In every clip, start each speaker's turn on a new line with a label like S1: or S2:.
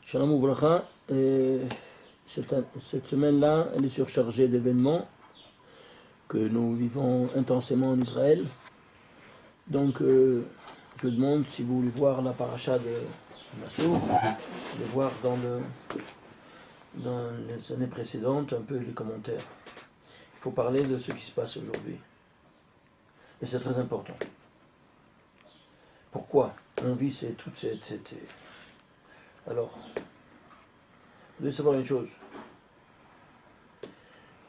S1: Shalom Ouvracha, cette semaine-là, elle est surchargée d'événements que nous vivons intensément en Israël. Donc, je demande si vous voulez voir la paracha de Nassau, de voir dans les années précédentes un peu les commentaires. Il faut parler de ce qui se passe aujourd'hui. Et c'est très important. Pourquoi on vit toute cette... Alors, vous devez savoir une chose.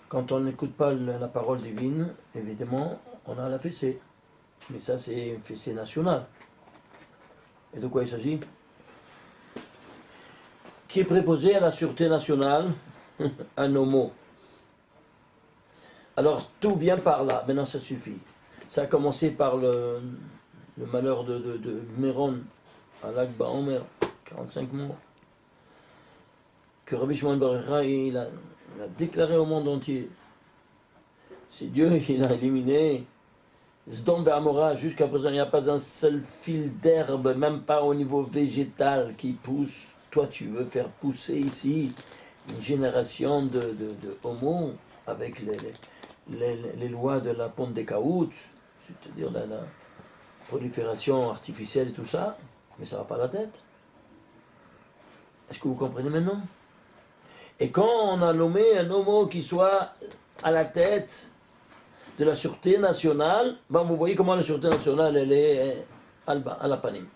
S1: Quand on n'écoute pas la parole divine, évidemment, on a la fessée. Mais ça, c'est une fessée nationale. Et de quoi il s'agit? Qui est préposé à la sûreté nationale? Un homo. Alors, tout vient par là. Maintenant, ça suffit. Ça a commencé par le malheur de Méron, à l'Akba Omer, 45 morts. Que Rabbi Shimon bar Yochai, il a déclaré au monde entier. C'est Dieu qui l'a éliminé. Sdom et Amora, jusqu'à présent, il n'y a pas un seul fil d'herbe, même pas au niveau végétal, qui pousse. Toi, tu veux faire pousser ici une génération de homo avec les lois de la ponte des caoutchoucs, c'est-à-dire la prolifération artificielle et tout ça, mais ça ne va pas à la tête. Est-ce que vous comprenez maintenant? Et quand on a nommé un homo qui soit à la tête de la sûreté nationale, ben vous voyez comment la sûreté nationale, elle est à la panim,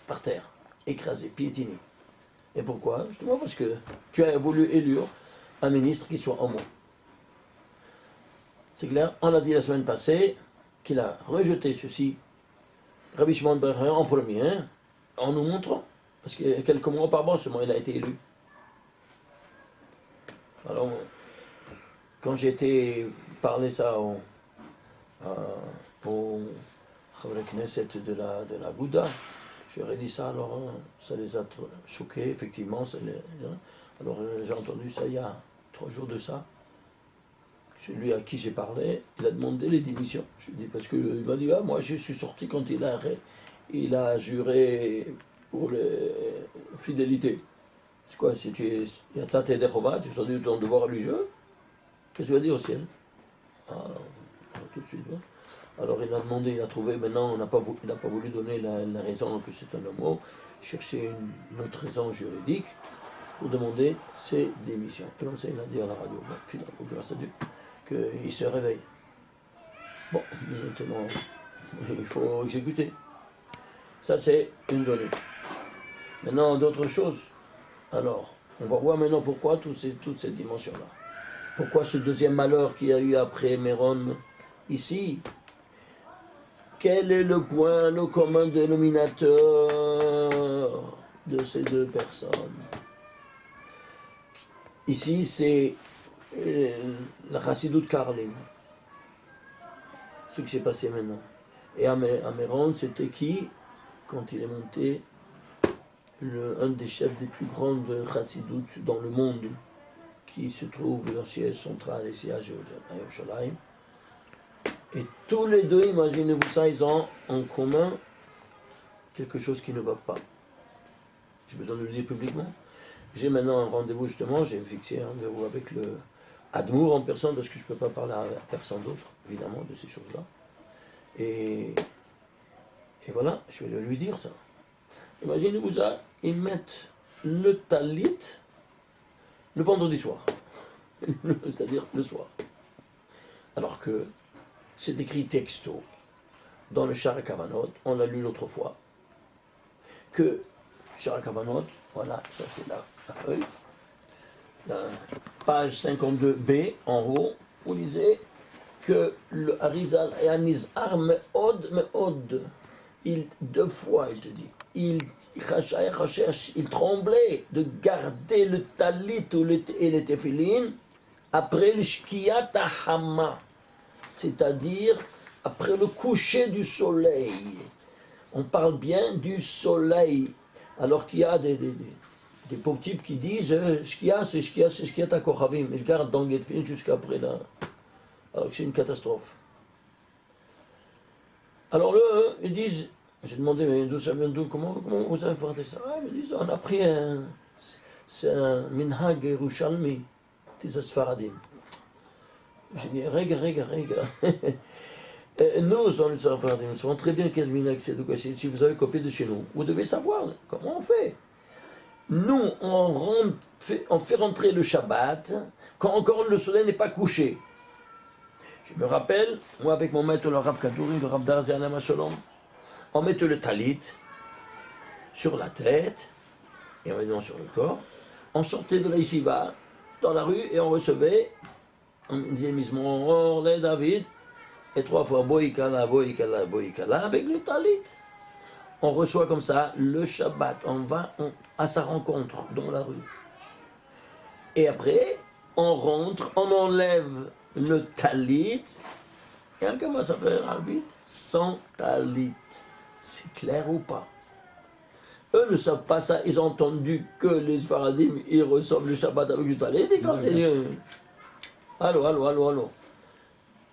S1: par terre, écrasée, piétinée. Et pourquoi? Justement parce que tu as voulu élire un ministre qui soit homo. C'est clair, on a dit la semaine passée qu'il a rejeté ceci, Rabbi Shimon bar Yochai en premier, en nous montrant, parce que quelques mois auparavant seulement il a été élu. Alors, quand j'ai été parler ça au Chavre Knesset de la Gouda, je leur ai dit ça, alors ça les a choqués, effectivement. Alors j'ai entendu ça il y a 3 jours de ça. Celui à qui j'ai parlé, il a demandé les démissions. Je lui ai dit, parce qu'il m'a dit, ah, moi je suis sorti quand il a juré pour les fidélités. C'est quoi, si tu es Yatzat Yedei tu sortis de ton devoir religieux? Qu'est-ce que tu vas dire au ciel? Alors, tout de suite. Hein. Alors il a demandé, il a trouvé, maintenant il n'a pas voulu donner la raison que c'est un homo, chercher une autre raison juridique pour demander ses démissions. Et comme ça il a dit à la radio, bon, finalement, grâce à Dieu, qu'il se réveille. Bon, maintenant, il faut exécuter. Ça c'est une donnée. Maintenant d'autres choses. Alors, on va voir maintenant pourquoi toutes ces dimensions-là. Pourquoi ce deuxième malheur qu'il y a eu après Méron ici? Quel est le point, le commun dénominateur de ces deux personnes? Ici, c'est la Chassidut Karlin. Ce qui s'est passé maintenant. Et à Méron, c'était qui? Quand il est monté, un des chefs des plus grandes Chassidut dans le monde, qui se trouve leur siège central ici à Yerushalayim. Et tous les deux, imaginez-vous ça, ils ont en commun quelque chose qui ne va pas. J'ai besoin de le dire publiquement. J'ai maintenant un rendez-vous justement, j'ai fixé un rendez-vous avec le Admour en personne, parce que je ne peux pas parler à personne d'autre, évidemment, de ces choses-là. Et voilà, je vais lui dire ça. Imaginez-vous ça, ils mettent le talit le vendredi soir, c'est-à-dire le soir. Alors que c'est écrit texto dans le Shara Kavanot, on l'a lu l'autre fois, que Shara Kavanot, voilà, ça c'est la feuille, la page 52b en haut, on disait que le Harizal et Anizar me'od, deux fois il te dit, il tremblait de garder le talit et les téphilines après le shkiyat hama, c'est-à-dire après le coucher du soleil. On parle bien du soleil, alors qu'il y a des pauvres types qui disent shkia, c'est shkiyat ha-kochavim, ils gardent dans les téphilines jusqu'après là, alors que c'est une catastrophe. Alors là, ils disent J'ai demandé, mais d'où ça vient, comment vous avez porté ça? Ah, ils me disent, on a pris c'est un minhag Yerushalmi, des Asfaradim. J'ai dit, rega. Nous, on les Asfaradim, nous savons très bien quel minhag c'est. Donc, si vous avez copié de chez nous, vous devez savoir comment on fait. Nous, on fait rentrer le Shabbat quand encore le soleil n'est pas couché. Je me rappelle, moi avec mon maître, le Rav Kadouri, le Rav Darzianam Shalom, on mettait le talit sur la tête et maintenant sur le corps. On sortait de la yeshiva dans la rue et on recevait, on disait Mismor, les David, et 3 fois Boïkala avec le talit. On reçoit comme ça le Shabbat, on va à sa rencontre dans la rue. Et après, on rentre, on enlève le talit, et on commence à faire arbitre sans talit. C'est clair ou pas? Eux ne savent pas ça, ils ont entendu que les Faradim, ils reçoivent le Shabbat avec du talit, et quand allô.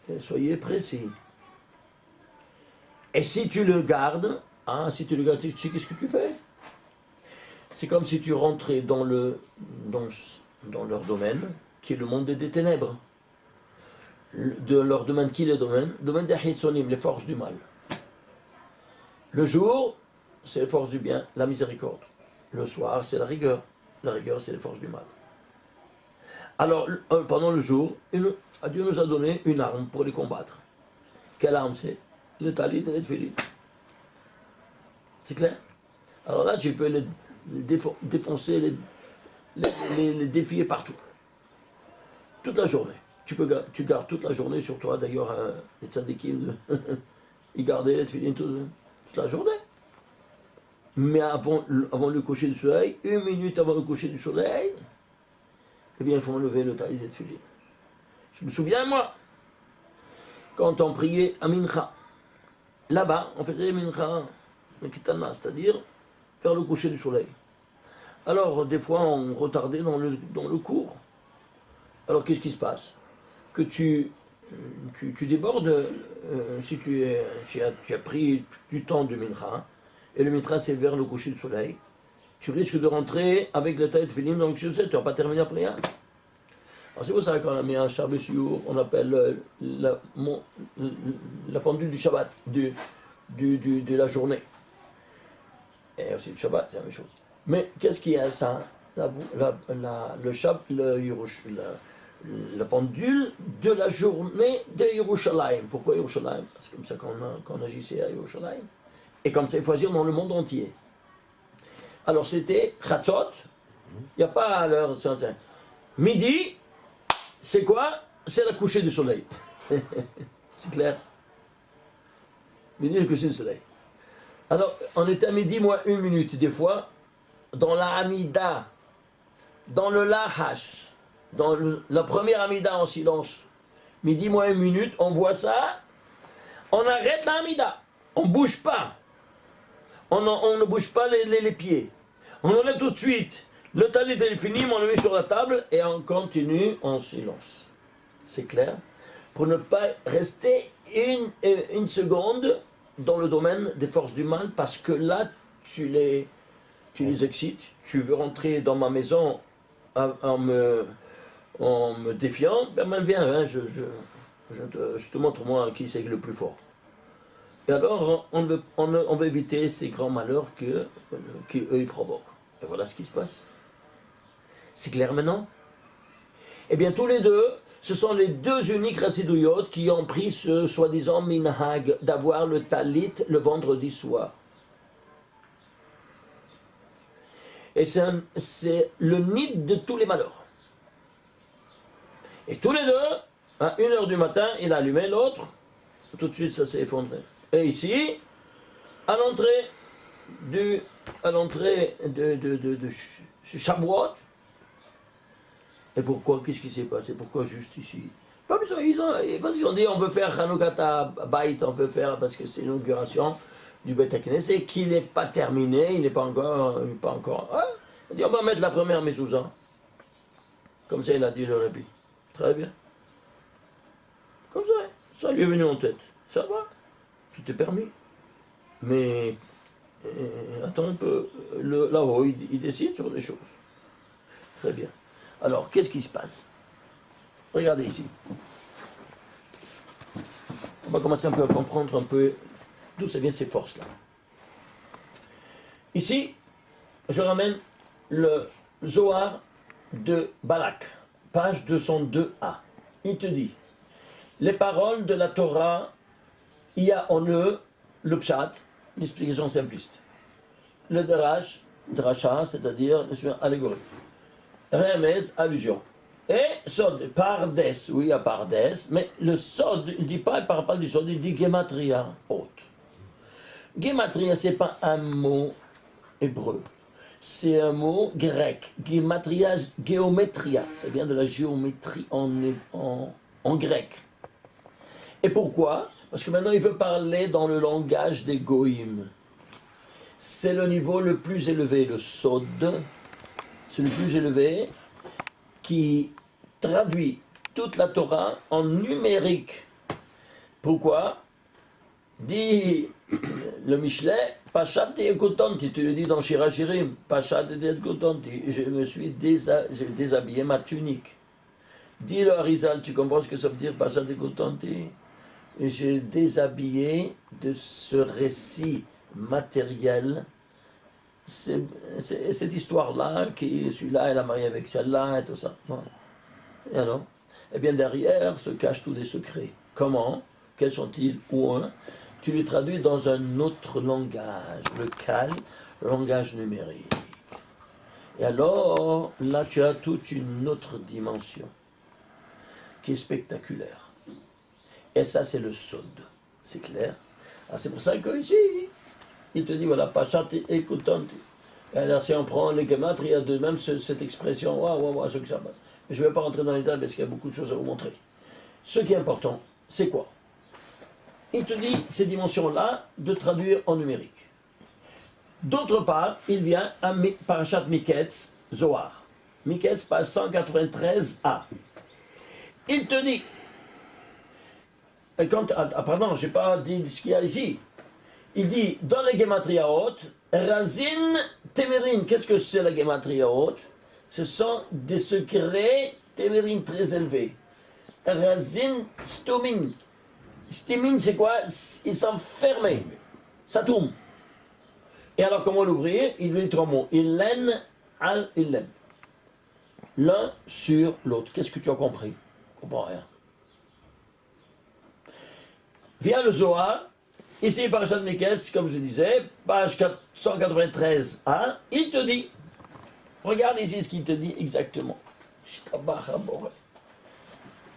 S1: Et soyez précis. Et si tu le gardes, tu sais qu'est-ce que tu fais? C'est comme si tu rentrais dans leur domaine, qui est le monde des ténèbres. De leur domaine, qui est le domaine des Hitsonim, les forces du mal. Le jour, c'est les forces du bien, la miséricorde. Le soir, c'est la rigueur. La rigueur, c'est les forces du mal. Alors, pendant le jour, Dieu nous a donné une arme pour les combattre. Quelle arme c'est? Le talit et le tefillin. C'est clair? Alors là, tu peux les défoncer, les défier partout. Toute la journée. Tu gardes toute la journée sur toi. D'ailleurs, les tzadikim, ils gardaient les tefillin toute la journée. Mais avant le coucher du soleil, 1 minute avant le coucher du soleil, eh bien, il faut enlever le talit et le tefillin. Je me souviens, moi, quand on priait à Mincha, là-bas, on faisait Mincha, c'est-à-dire vers le coucher du soleil. Alors, des fois, on retardait dans le cours. Alors, qu'est-ce qui se passe? Que tu débordes, si tu as pris du temps de Mincha, et le Mincha c'est vers le coucher du soleil, tu risques de rentrer avec le talit filim dans le chaussette, tu n'as pas terminé la prière. Alors c'est pour ça qu'on a mis un Shabbat Siour, on appelle la pendule du Shabbat, de la journée. Et aussi le Shabbat, c'est la même chose. Mais qu'est-ce qu'il y a ça? La pendule de la journée de Yerushalayim. Pourquoi Yerushalayim? C'est comme ça qu'on agissait à Yerushalayim. Et comme ça, il faut agir dans le monde entier. Alors c'était Chatzot, il n'y a pas à l'heure. Midi, c'est quoi? C'est le coucher du soleil. C'est clair? Midi, le coucher du soleil. Alors, on était à midi, moins 1 minute, des fois, dans la Hamida, dans le Lahash, dans la première Hamida en silence. Midi, moins 1 minute, on voit ça, on arrête la Hamida, on ne bouge pas. On ne bouge pas les pieds. On enlève tout de suite le talit et le finim, on le met sur la table et on continue en silence. C'est clair? Pour ne pas rester une seconde dans le domaine des forces du mal, parce que là, tu les excites. Tu veux rentrer dans ma maison en me défiant, ben viens, hein, je te montre moi qui c'est le plus fort. Et alors, on veut éviter ces grands malheurs qu'eux ils provoquent. Et voilà ce qui se passe. C'est clair maintenant? Eh bien, tous les deux, ce sont les deux uniques Chassidouyot qui ont pris ce soi-disant minhag d'avoir le talit le vendredi soir. Et c'est le nid de tous les malheurs. Et tous les deux, à 1h du matin, il a allumé l'autre, tout de suite ça s'est effondré. Et ici, à l'entrée de Shavuot. Et pourquoi? Qu'est-ce qui s'est passé? Pourquoi juste ici? Parce qu'ils ont dit on veut faire Hanukata Bait, on veut faire parce que c'est l'inauguration du Beit HaKnesset qui n'est pas terminé, il n'est pas encore. Hein? On dit on va mettre la première mezouza. Comme ça il a dit le Rabbi. Très bien. Comme ça lui est venu en tête. Ça va, tout est permis. Mais attends un peu, là-haut, il décide sur les choses. Très bien. Alors, qu'est-ce qui se passe? Regardez ici. On va commencer un peu à comprendre un peu d'où ça vient ces forces-là. Ici, je ramène le Zohar de Balak, page 202a. Il te dit, les paroles de la Torah, il y a en eux le pshat, l'explication simpliste. Le drash, drasha, c'est-à-dire allégorie. Remez, allusion. Et sod, pardes, oui, il y a pardes, mais le sod, il ne dit pas, il ne parle pas du sod, il dit gematria, haute. Gematria, ce n'est pas un mot hébreu. C'est un mot grec. Gematria, géométria. Ça vient de la géométrie en grec. Et pourquoi? Parce que maintenant il veut parler dans le langage des goïms. C'est le niveau le plus élevé, le sod. C'est le plus élevé qui traduit toute la Torah en numérique. Pourquoi? Dit le Michelet, Pachati et Kotanti, tu le dis dans Shirachirim, Pachati et Kotanti, je me suis déshabillé ma tunique. Dis le Harizal, tu comprends ce que ça veut dire Pachati et Kotanti? J'ai déshabillé de ce récit matériel, cette histoire-là, qui celui-là, elle a marié avec celle-là et tout ça. Et alors? Eh bien derrière se cachent tous les secrets. Comment? Quels sont-ils? Ou un? Tu les traduis dans un autre langage, le langage numérique. Et alors, là, tu as toute une autre dimension qui est spectaculaire. Et ça, c'est le sod. C'est clair? Alors, c'est pour ça que ici, il te dit, voilà, pachati écoutanti. Et alors, si on prend les gematria de même cette expression, waouh, ce que ça va. Mais je ne vais pas rentrer dans les détails parce qu'il y a beaucoup de choses à vous montrer. Ce qui est important, c'est quoi? Il te dit ces dimensions-là de traduire en numérique. D'autre part, il vient à Parashat Miketz, Zohar. Miketz, page 193a. Il te dit, pardon, je n'ai pas dit ce qu'il y a ici. Il dit, dans les gematria hautes, Razin Temerin. Qu'est-ce que c'est la gematria haute? Ce sont des secrets Temerin très élevés. Razin Stumin. Stimin, c'est quoi? Ils sont fermés. Ça tourne. Et alors, comment l'ouvrir? Il lui dit trois mots. Ilen al ilen. L'un sur l'autre. Qu'est-ce que tu as compris? Je comprends rien. Vient le Zohar. Ici, Parashat Miketz, comme je disais, page 193a. Il te dit, regarde ici ce qu'il te dit exactement.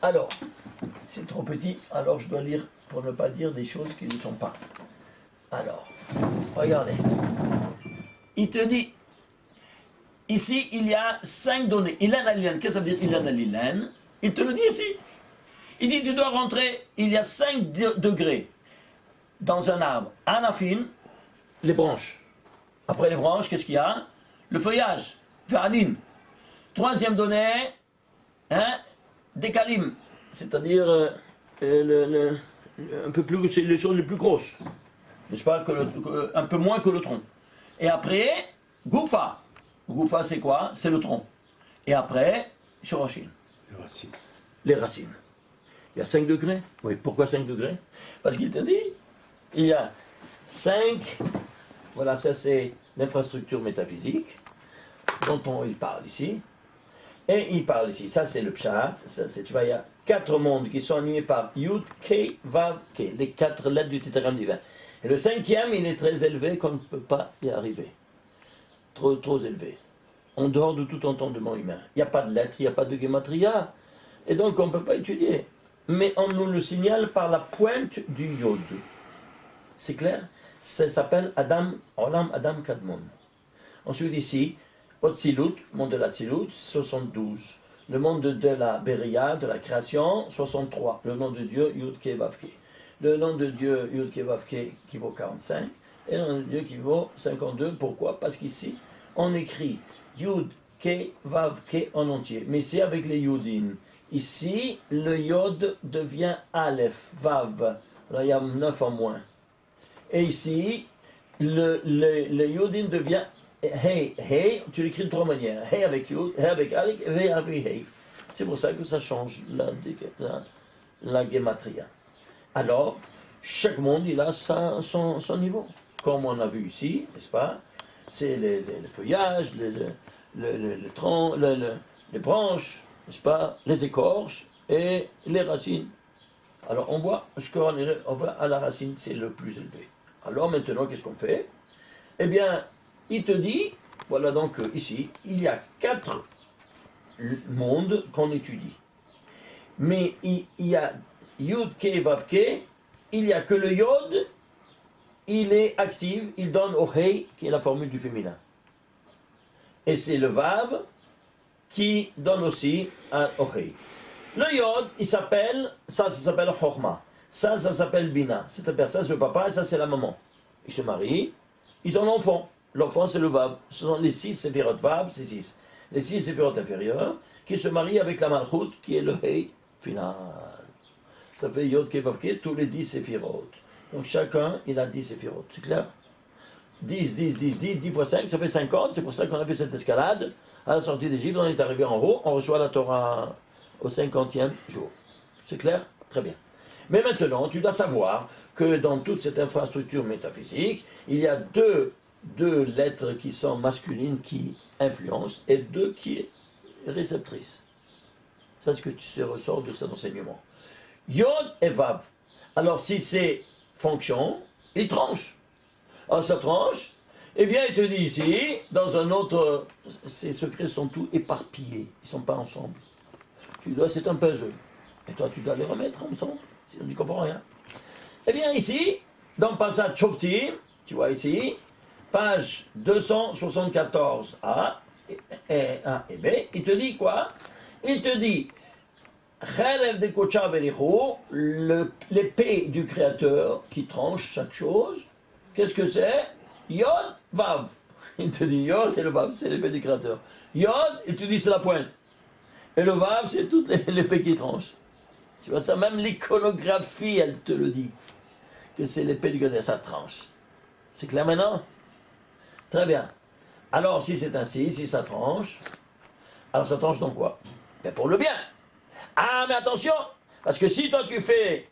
S1: Alors, c'est trop petit, alors je dois lire pour ne pas dire des choses qui ne sont pas. Alors, regardez. Il te dit, ici, il y a 5 données. Ilan alilan, qu'est-ce que ça veut dire Ilan alilan? Il te le dit ici. Il dit, tu dois rentrer, il y a 5 degrés dans un arbre. Anafin, les branches. Après les branches, qu'est-ce qu'il y a? Le feuillage, Va'anin. Troisième donnée, Décalim, c'est-à-dire un peu plus, c'est les choses les plus grosses, n'est-ce pas, un peu moins que le tronc. Et après, Goufa. Goufa, c'est quoi? C'est le tronc. Et après, Shorashin.
S2: Les racines.
S1: Les racines. Il y a 5 degrés. Oui, pourquoi 5 degrés? Parce qu'il te dit, il y a 5, voilà, ça c'est l'infrastructure métaphysique dont il parle ici. Et il parle ici, ça c'est le pshat, tu vois, il y a 4 mondes qui sont animés par Yud, Ke, Vav, Ke, les 4 lettres du tétragramme divin. Et le 5e, il est très élevé, qu'on ne peut pas y arriver. Trop élevé. En dehors de tout entendement humain. Il n'y a pas de lettres, il n'y a pas de gematria. Et donc on ne peut pas étudier. Mais on nous le signale par la pointe du Yod. C'est clair? Ça s'appelle Olam Adam Kadmon. Ensuite ici, Otzilut, monde de l'Atzilut, 72. Le monde de la Beria, de la création, 63. Le nom de Dieu, Yud Ke Vav Ke. Le nom de Dieu, Yud Ke Vav Ke, qui vaut 45. Et le nom de Dieu qui vaut 52. Pourquoi? Parce qu'ici, on écrit Yud Ke Vav Ke en entier. Mais c'est avec les Yudin. Ici, le Yod devient Aleph, Vav. Là, il y a 9 en moins. Et ici, le Yodin devient Hey. Hey, tu l'écris de trois manières. Hey avec Yod, Hey avec Aleph, Hey avec Hey. C'est pour ça que ça change la gematria. Alors, chaque monde, il a son niveau. Comme on a vu ici, n'est-ce pas? C'est les feuillages, les troncs, les branches, n'est-ce pas? Les écorces et les racines. Alors, on voit à la racine, c'est le plus élevé. Alors, maintenant, qu'est-ce qu'on fait? Eh bien, il te dit, voilà donc ici, il y a 4 mondes qu'on étudie. Mais il y a Yud, Ke, Vav, Ke, il n'y a que le Yod, il est actif, il donne au Hei, qui est la formule du féminin. Et c'est le Vav qui donne aussi au Hei. Le Yod, ça s'appelle Chochma, ça s'appelle Bina. C'est-à-dire, ça c'est le papa et ça c'est la maman. Ils se marient, ils ont l'enfant. L'enfant c'est le Vav. Ce sont les 6 séphirotes Vav, c'est 6. Les 6 séphirotes inférieures qui se marient avec la Malchut qui est le Hei final. Ça fait Yod Kevavke, tous les 10 séphirotes. Donc chacun, il a 10 séphirotes. C'est clair? 10 fois 5, ça fait 50. C'est pour ça qu'on a fait cette escalade. À la sortie d'Égypte, on est arrivé en haut, on reçoit la Torah au 50e jour. C'est clair? Très bien. Mais maintenant, tu dois savoir que dans toute cette infrastructure métaphysique, il y a deux lettres qui sont masculines qui influencent et 2 qui réceptrices. C'est ce que tu ressors de cet enseignement. Yod et Vav. Alors si c'est fonction, il tranche. Alors ça tranche, et bien il te dit ici, dans un autre, ces secrets sont tous éparpillés, ils ne sont pas ensemble. C'est un puzzle. Et toi tu dois les remettre ensemble, sinon tu ne comprends rien. Eh bien ici, dans le passage Shoftim, tu vois ici, page 274a et B, il te dit quoi? Il te dit l'épée du créateur qui tranche chaque chose. Qu'est-ce que c'est? Yod, Vav. Il te dit Yod et le Vav, c'est l'épée du créateur. Yod, il te dit c'est la pointe. Et le Vav, c'est toute l'épée qui tranche. Tu vois ça, même l'iconographie, elle te le dit. Que c'est l'épée du créateur, ça tranche. C'est clair maintenant? Très bien. Alors, si c'est ainsi, si ça tranche, alors ça tranche dans quoi? Ben pour le bien. Ah, mais attention, parce que si toi tu fais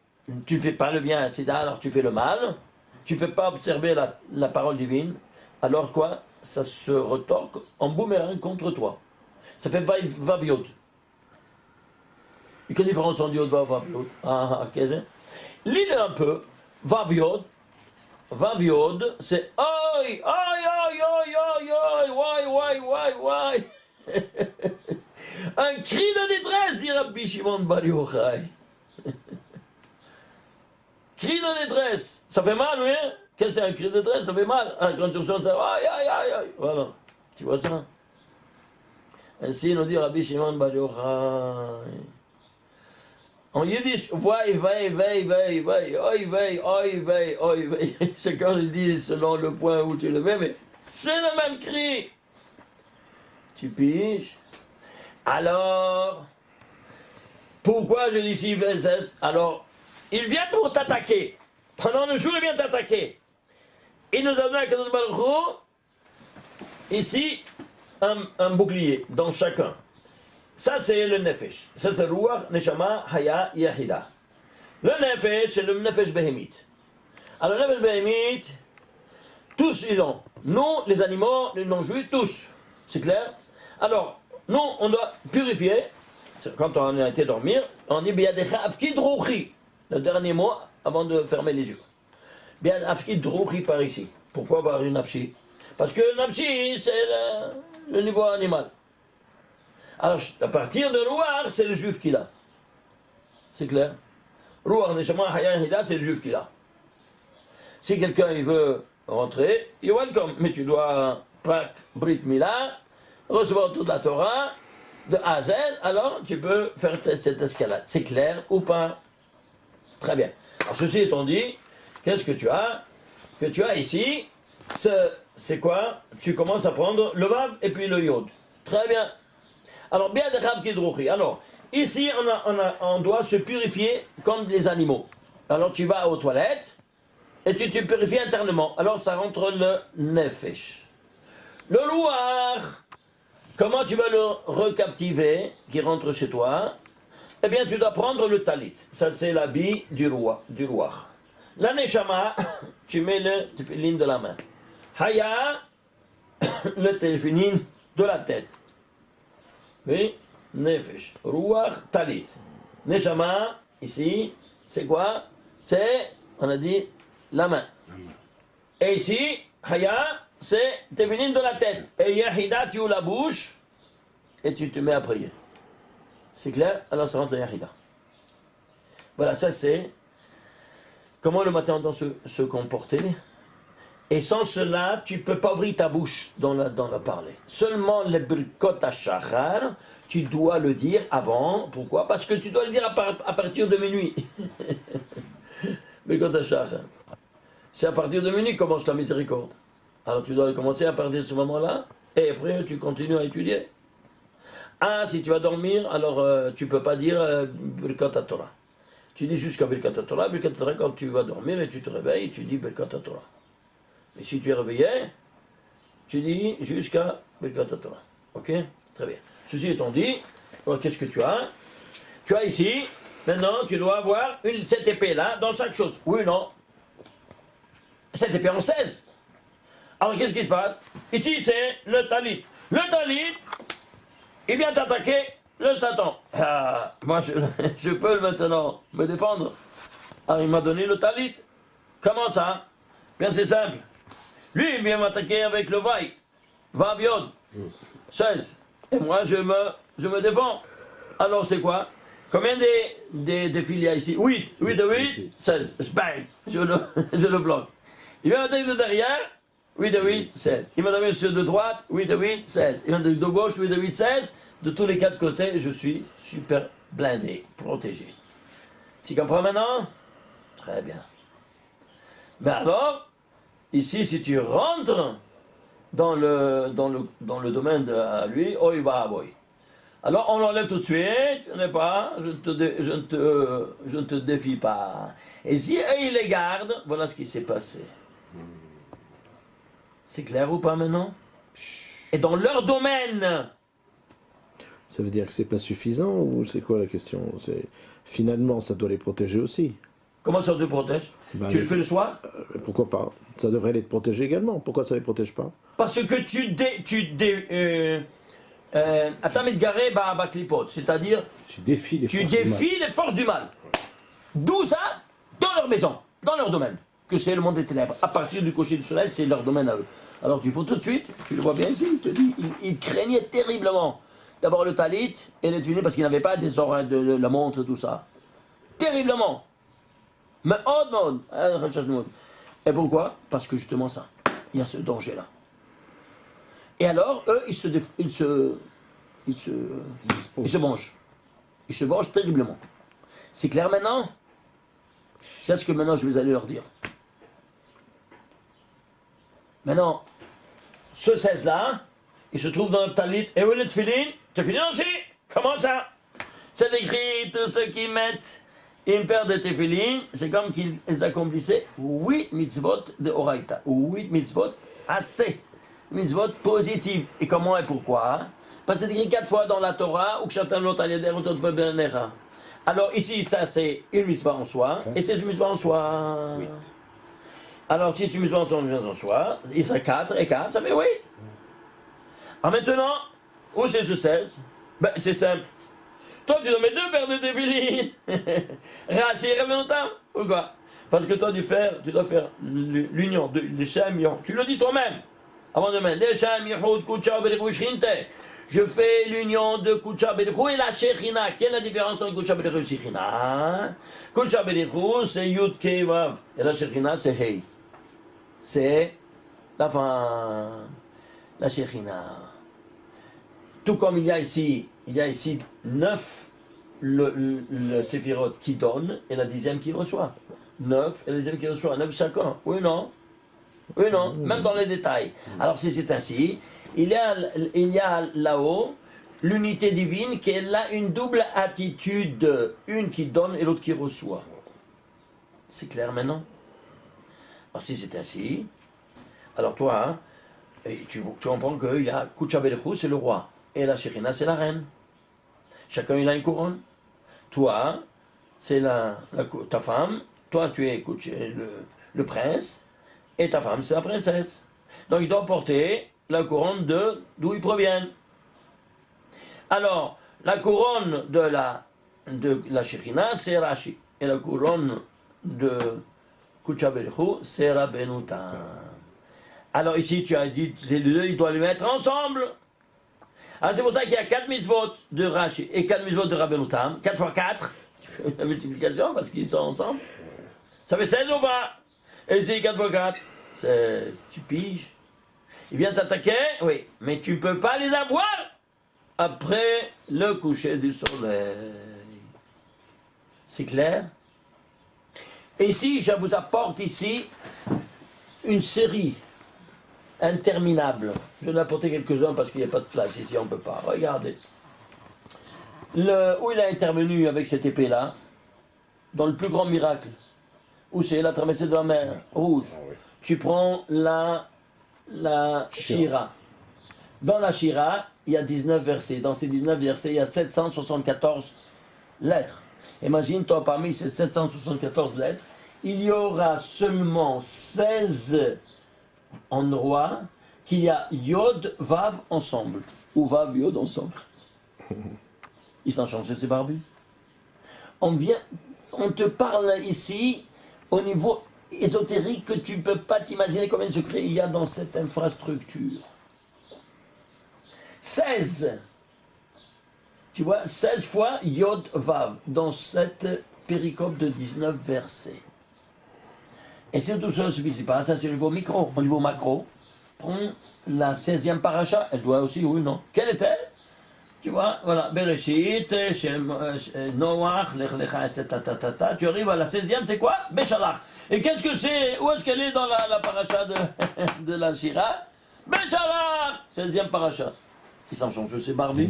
S1: pas le bien, c'est alors tu fais le mal, tu ne fais pas observer la parole divine, alors quoi? Ça se retorque en boomerang contre toi. Ça fait vaviot. Et quelle différence entre Yod, vaviot? Qu'est-ce que c'est? Lis-le un peu. Vaviot, c'est oi, why. Un cri de détresse, dit Rabbi Shimon Bar Yochai. Cri de détresse. Ça fait mal, oui? Qu'est-ce que c'est un cri de détresse? Ça fait mal. Quand tu reçois ça, aïe. Voilà. Tu vois ça? Ainsi nous dit Rabbi Shimon Bar Yochai. En yiddish, vei. Chacun le dit selon le point où tu le mets, mais c'est le même cri. Tu piges? Alors, pourquoi je dis si VSS? Alors, il vient pour t'attaquer. Pendant le jour, il vient t'attaquer. Il nous a donné à Kadosh Baruch Hu, ici, un bouclier dans chacun. Ça, c'est le Nefesh. Ça, c'est Ruach, Neshama, Haya, Yahida. Le Nefesh, c'est le Nefesh Behemit. Alors, le Nefesh Behemit, tous ils ont. Nous, les animaux, les non-juifs, tous. C'est clair? Alors, nous, on doit purifier. Quand on a été dormir, on dit Biadecha Afkid Ruchi. Le dernier mot avant de fermer les yeux. Bien Afkid Ruchi par ici. Pourquoi par une Nafshi? Parce que Nafshi, c'est le niveau animal. Alors, à partir de Ruach, c'est le juif qui l'a. C'est clair? Ruach, Neshama, Haya, Hida, c'est le juif qui l'a. Si quelqu'un il veut rentrer, you're welcome. Mais tu dois, Prak, Brit Mila, recevoir toute la Torah, de A à Z, alors tu peux faire cette escalade. C'est clair ou pas? Très bien. Alors, ceci étant dit, qu'est-ce que tu as? Que tu as ici, c'est quoi? Tu commences à prendre le Vav et puis le Yod. Très bien. Alors, bien de Rav Kidrouchi. Alors, ici, on doit se purifier comme les animaux. Alors, tu vas aux toilettes et tu te purifies internement. Alors ça rentre le nefesh. Le louar, comment tu vas le recaptiver, qui rentre chez toi? Eh bien, tu dois prendre le talit. Ça, c'est l'habit du roi, du louar. La neshama, tu mets le tefillin de la main. Haya, le tefillin de la tête. Oui, nefesh, rouar, talit. Neshama, ici, c'est quoi? C'est, on a dit, la main. Et ici, haya, c'est tefillin de la tête. Et yahida, tu ouvres la bouche et tu te mets à prier. C'est clair? Alors ça rentre le yahida. Voilà, ça c'est comment le matin on doit se comporter. Et sans cela, tu ne peux pas ouvrir ta bouche dans le parler. Seulement le birkot hashachar, tu dois le dire avant. Pourquoi? Parce que tu dois le dire à partir de minuit. Birkot hashachar. C'est à partir de minuit que commence la miséricorde. Alors tu dois commencer à partir de ce moment-là, et après tu continues à étudier. Ah, si tu vas dormir, alors tu ne peux pas dire Birkat Torah. Tu dis jusqu'à Birkat Torah. Birkat Torah, quand tu vas dormir et tu te réveilles, tu dis Birkat Torah. Mais si tu es réveillé, tu dis jusqu'à Birkat Torah. Ok? Très bien. Ceci étant dit, alors qu'est-ce que tu as? Tu as ici, maintenant, tu dois avoir cette épée-là dans chaque chose. Oui ou non? Cette épée en 16. Alors qu'est-ce qui se passe? Ici, c'est le talit. Le talit, il vient t'attaquer le Satan. Ah, moi, je peux maintenant me défendre. Alors, il m'a donné le talit. Comment ça? Bien, c'est simple. Lui, il vient m'attaquer avec le vaille. 20 biod. 16. Et moi, je me défends. Alors, c'est quoi? Combien de filières ici? 8. 8 de 8, 16. Bang. Je le bloque. Il vient m'attaquer de derrière. 8 de 8, 16. Il m'a donné sur de droite, 8 de 8, 16. Il m'a donné de gauche, 8 de 8, 16. De tous les quatre côtés, je suis super blindé, protégé. Tu comprends maintenant? Très bien. Mais alors, ici, si tu rentres dans le domaine de lui, oh, il va avoyer. Alors, on l'enlève tout de suite, n'est pas, je ne te défie pas. Et si eux, ils les gardent, voilà ce qui s'est passé. C'est clair ou pas maintenant? Et dans leur domaine.
S2: Ça veut dire que c'est pas suffisant ou c'est quoi la question? Finalement, ça doit les protéger aussi.
S1: Comment ça te protège? Tu le fais le soir?
S2: Pourquoi pas? Ça devrait les protéger également. Pourquoi ça les protège pas?
S1: Parce que tu c'est-à-dire
S2: tu défies
S1: les forces du mal. D'où ça? Dans leur maison, dans leur domaine. Que c'est le monde des ténèbres. À partir du coucher du soleil, c'est leur domaine à eux. Alors tu faut tout de suite, tu le vois bien ici, il te dit, il craignait terriblement d'avoir le talit et le tefillin parce qu'il n'avait pas des oreilles de la montre, tout ça. Terriblement. Mais et pourquoi? Parce que justement ça, il y a ce danger-là. Et alors, eux, ils se vengent. Ils se vengent terriblement. C'est clair maintenant? C'est ce que maintenant je vais aller leur dire. Maintenant, ce 16-là, il se trouve dans le talit. Et où est le tefillin? Tefillin aussi? Comment ça? C'est écrit, tous ceux qui mettent une paire de tefillin, c'est comme qu'ils accomplissaient 8 mitzvot de Oraita, ou 8 mitzvot assez, mitzvot positives. Et comment et pourquoi? Parce que c'est écrit 4 fois dans la Torah, ou que chacun l'autre à l'aider, ou d'autres benera. Alors ici, ça c'est une mitzvah en soi, et c'est une mitzvah en soi. 8. Alors si c'est une mitzvah en soi, il serait 4 et 4, ça fait 8. Alors maintenant, où c'est ce 16? Ben c'est simple. Toi tu dois mettre 2 paires de tefillin. Rachi et Revenontam. Pourquoi? Parce que toi tu dois faire l'union de l'Ishem Yehud. Tu le dis toi-même. Avant de mettre l'Ishem Yehud Kucha Berichou Shrinte. Je fais l'union de Kucha Berichou et la Shechina. Quelle est la différence entre Kucha Berichou et Shechina? Kucha Berichou c'est Yud Kei Vav. Et la Shechina c'est Hei. C'est la fin. La Shechina. Tout comme il y a ici 9 le séphirot qui donne et la 10e qui reçoit. 9 et la 10e qui reçoit. 9 chacun. Oui, non? Oui, non? Même dans les détails. Alors si c'est ainsi, il y a là-haut l'unité divine qui a une double attitude. Une qui donne et l'autre qui reçoit. C'est clair maintenant? Alors si c'est ainsi, alors toi, tu comprends qu'il y a Kouchabelchou, c'est le roi, et la Shekhinah, c'est la reine. Chacun il a une couronne. Toi, c'est ta femme, toi tu es le prince, et ta femme c'est la princesse. Donc ils doivent porter la couronne d'où ils proviennent. Alors, la couronne de la Shekhinah, c'est Rashi. Et la couronne de Kouchabelchou, c'est Rabbeinu Tam. Alors ici, tu as dit, ces deux, ils doivent les mettre ensemble. Alors c'est pour ça qu'il y a 4 mitzvot de Rashi et 4 mitzvot de Rabbeinu Tam. 4 fois 4, tu fais la multiplication parce qu'ils sont ensemble. Ça fait 16 ou pas? Et ici, 4 fois 4, tu piges. Ils viennent t'attaquer, oui, mais tu ne peux pas les avoir après le coucher du soleil. C'est clair? Et ici, je vous apporte ici une série interminable. Je vais en apporter quelques-uns parce qu'il n'y a pas de place ici, on ne peut pas. Regardez. Où il a intervenu avec cette épée-là, dans le plus grand miracle, où c'est la traversée de la mer Rouge. Tu prends la Shira. Dans la Shira, il y a 19 versets. Dans ces 19 versets, il y a 774 lettres. Imagine-toi, parmi ces 774 lettres, il y aura seulement 16 endroits qu'il y a Yod, Vav ensemble. Ou Vav, Yod ensemble. Ils s'en changent, c'est barbu. On te parle ici au niveau ésotérique que tu ne peux pas t'imaginer combien de secrets il y a dans cette infrastructure. 16. Tu vois, 16 fois Yod Vav dans cette péricope de 19 versets. Et si tout ça ne suffit pas, ça c'est au niveau micro. Au niveau macro, prends la 16e paracha, elle doit aussi, oui ou non. Quelle est-elle? Tu vois, voilà, Bereshit, Noach, Lech Lecha, etc. Tu arrives à la 16e, c'est quoi? Béchalach. Et qu'est-ce que c'est? Où est-ce qu'elle est dans la paracha de la Shira? Béchalach, 16e paracha. Ils s'en changent, c'est Barbie.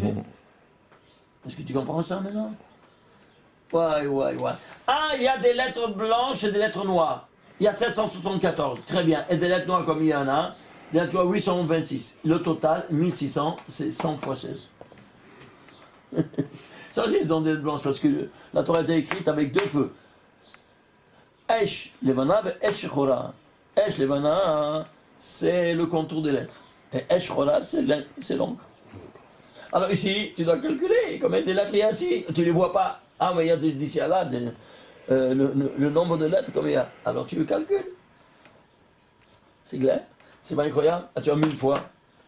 S1: Est-ce que tu comprends ça maintenant? Ouais. Ah, il y a des lettres blanches et des lettres noires. Il y a 774, très bien. Et des lettres noires comme il y en a, il y a 826. Le total, 1600, c'est 100 fois 16. Ça aussi, ce sont des lettres blanches parce que la Torah a été écrite avec 2 feux. Esh Levana et Esh Chora. Esh Levana, c'est le contour des lettres. Et Esh Chora, c'est l'encre. Alors ici, tu dois calculer combien de lettres il y a ici. Tu ne les vois pas. Ah, mais il y a d'ici à là le nombre de lettres comme il y a. Alors tu le calcules. C'est clair? C'est pas incroyable? Ah, tu as 1000 fois.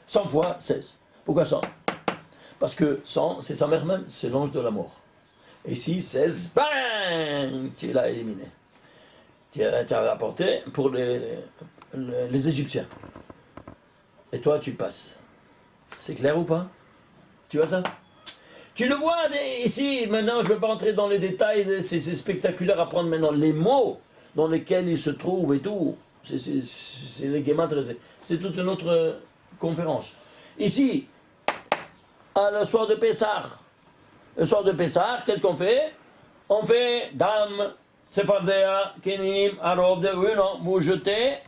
S1: 100 fois 16. Pourquoi 100? Parce que 100, c'est sa mère même, c'est l'ange de la mort. Et ici, 16, bang, tu l'as éliminé. Tu as rapporté pour les Égyptiens. Et toi, tu passes. C'est clair ou pas? Tu vois ça? Tu le vois ici, maintenant, je ne vais pas entrer dans les détails, c'est spectaculaire à prendre maintenant. Les mots dans lesquels ils se trouvent et tout, c'est les guématres, c'est toute une autre conférence. Ici, le soir de Pessah. Le soir de Pessah, qu'est-ce qu'on fait? On fait Dam, Sephardea, Kenim, Arob, oui, non, vous jetez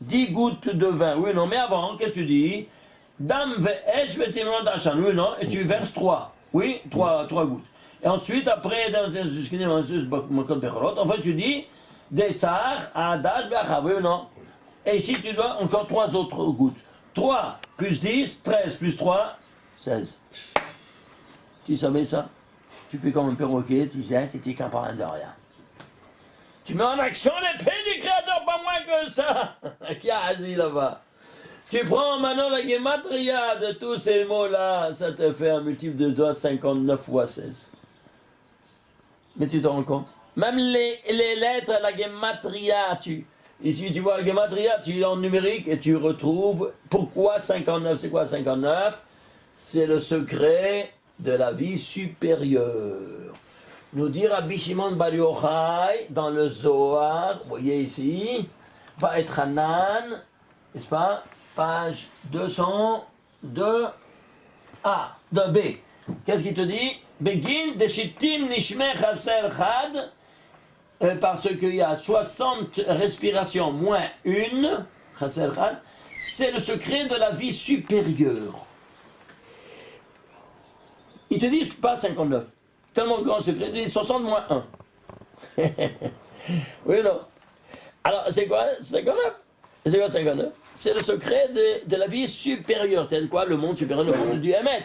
S1: 10 gouttes de vin, oui, non, mais avant, qu'est-ce que tu dis? Dam ve'esh ve'timon d'achan, oui, non, et tu verses 3, oui, 3 gouttes. Et ensuite, après, en fait, tu dis Detzar, Adash, Be'achav, oui, non. Et ici, tu dois encore 3 autres gouttes. 3 plus 10, 13 plus 3, 16. Tu savais ça? Tu fais comme un perroquet, tu sais, tu n'es capable de rien. Tu mets en action l'épée du Créateur, pas moins que ça. Qui a agi là-bas? Tu prends maintenant la gematria de tous ces mots-là, ça te fait un multiple de 59 fois 16. Mais tu te rends compte? Même les lettres, la gematria, ici tu vois la gematria, tu es en numérique et tu retrouves pourquoi 59, c'est quoi 59? C'est le secret de la vie supérieure. Nous dit Rabbi Shimon Bar Yochai dans le Zohar, vous voyez ici, va être Hanan, n'est-ce pas? Page 202A, de B. Qu'est-ce qu'il te dit? Begin de Shittim Nishme Chaser Chad, parce qu'il y a 60 respirations moins une, c'est le secret de la vie supérieure. Ils te disent pas 59. Tellement grand secret, ils te disent 60 moins 1. Oui ou non? Alors, c'est quoi 59? C'est quoi 59? C'est le secret de la vie supérieure. C'est-à-dire quoi? Le monde supérieur, le monde du Hémet.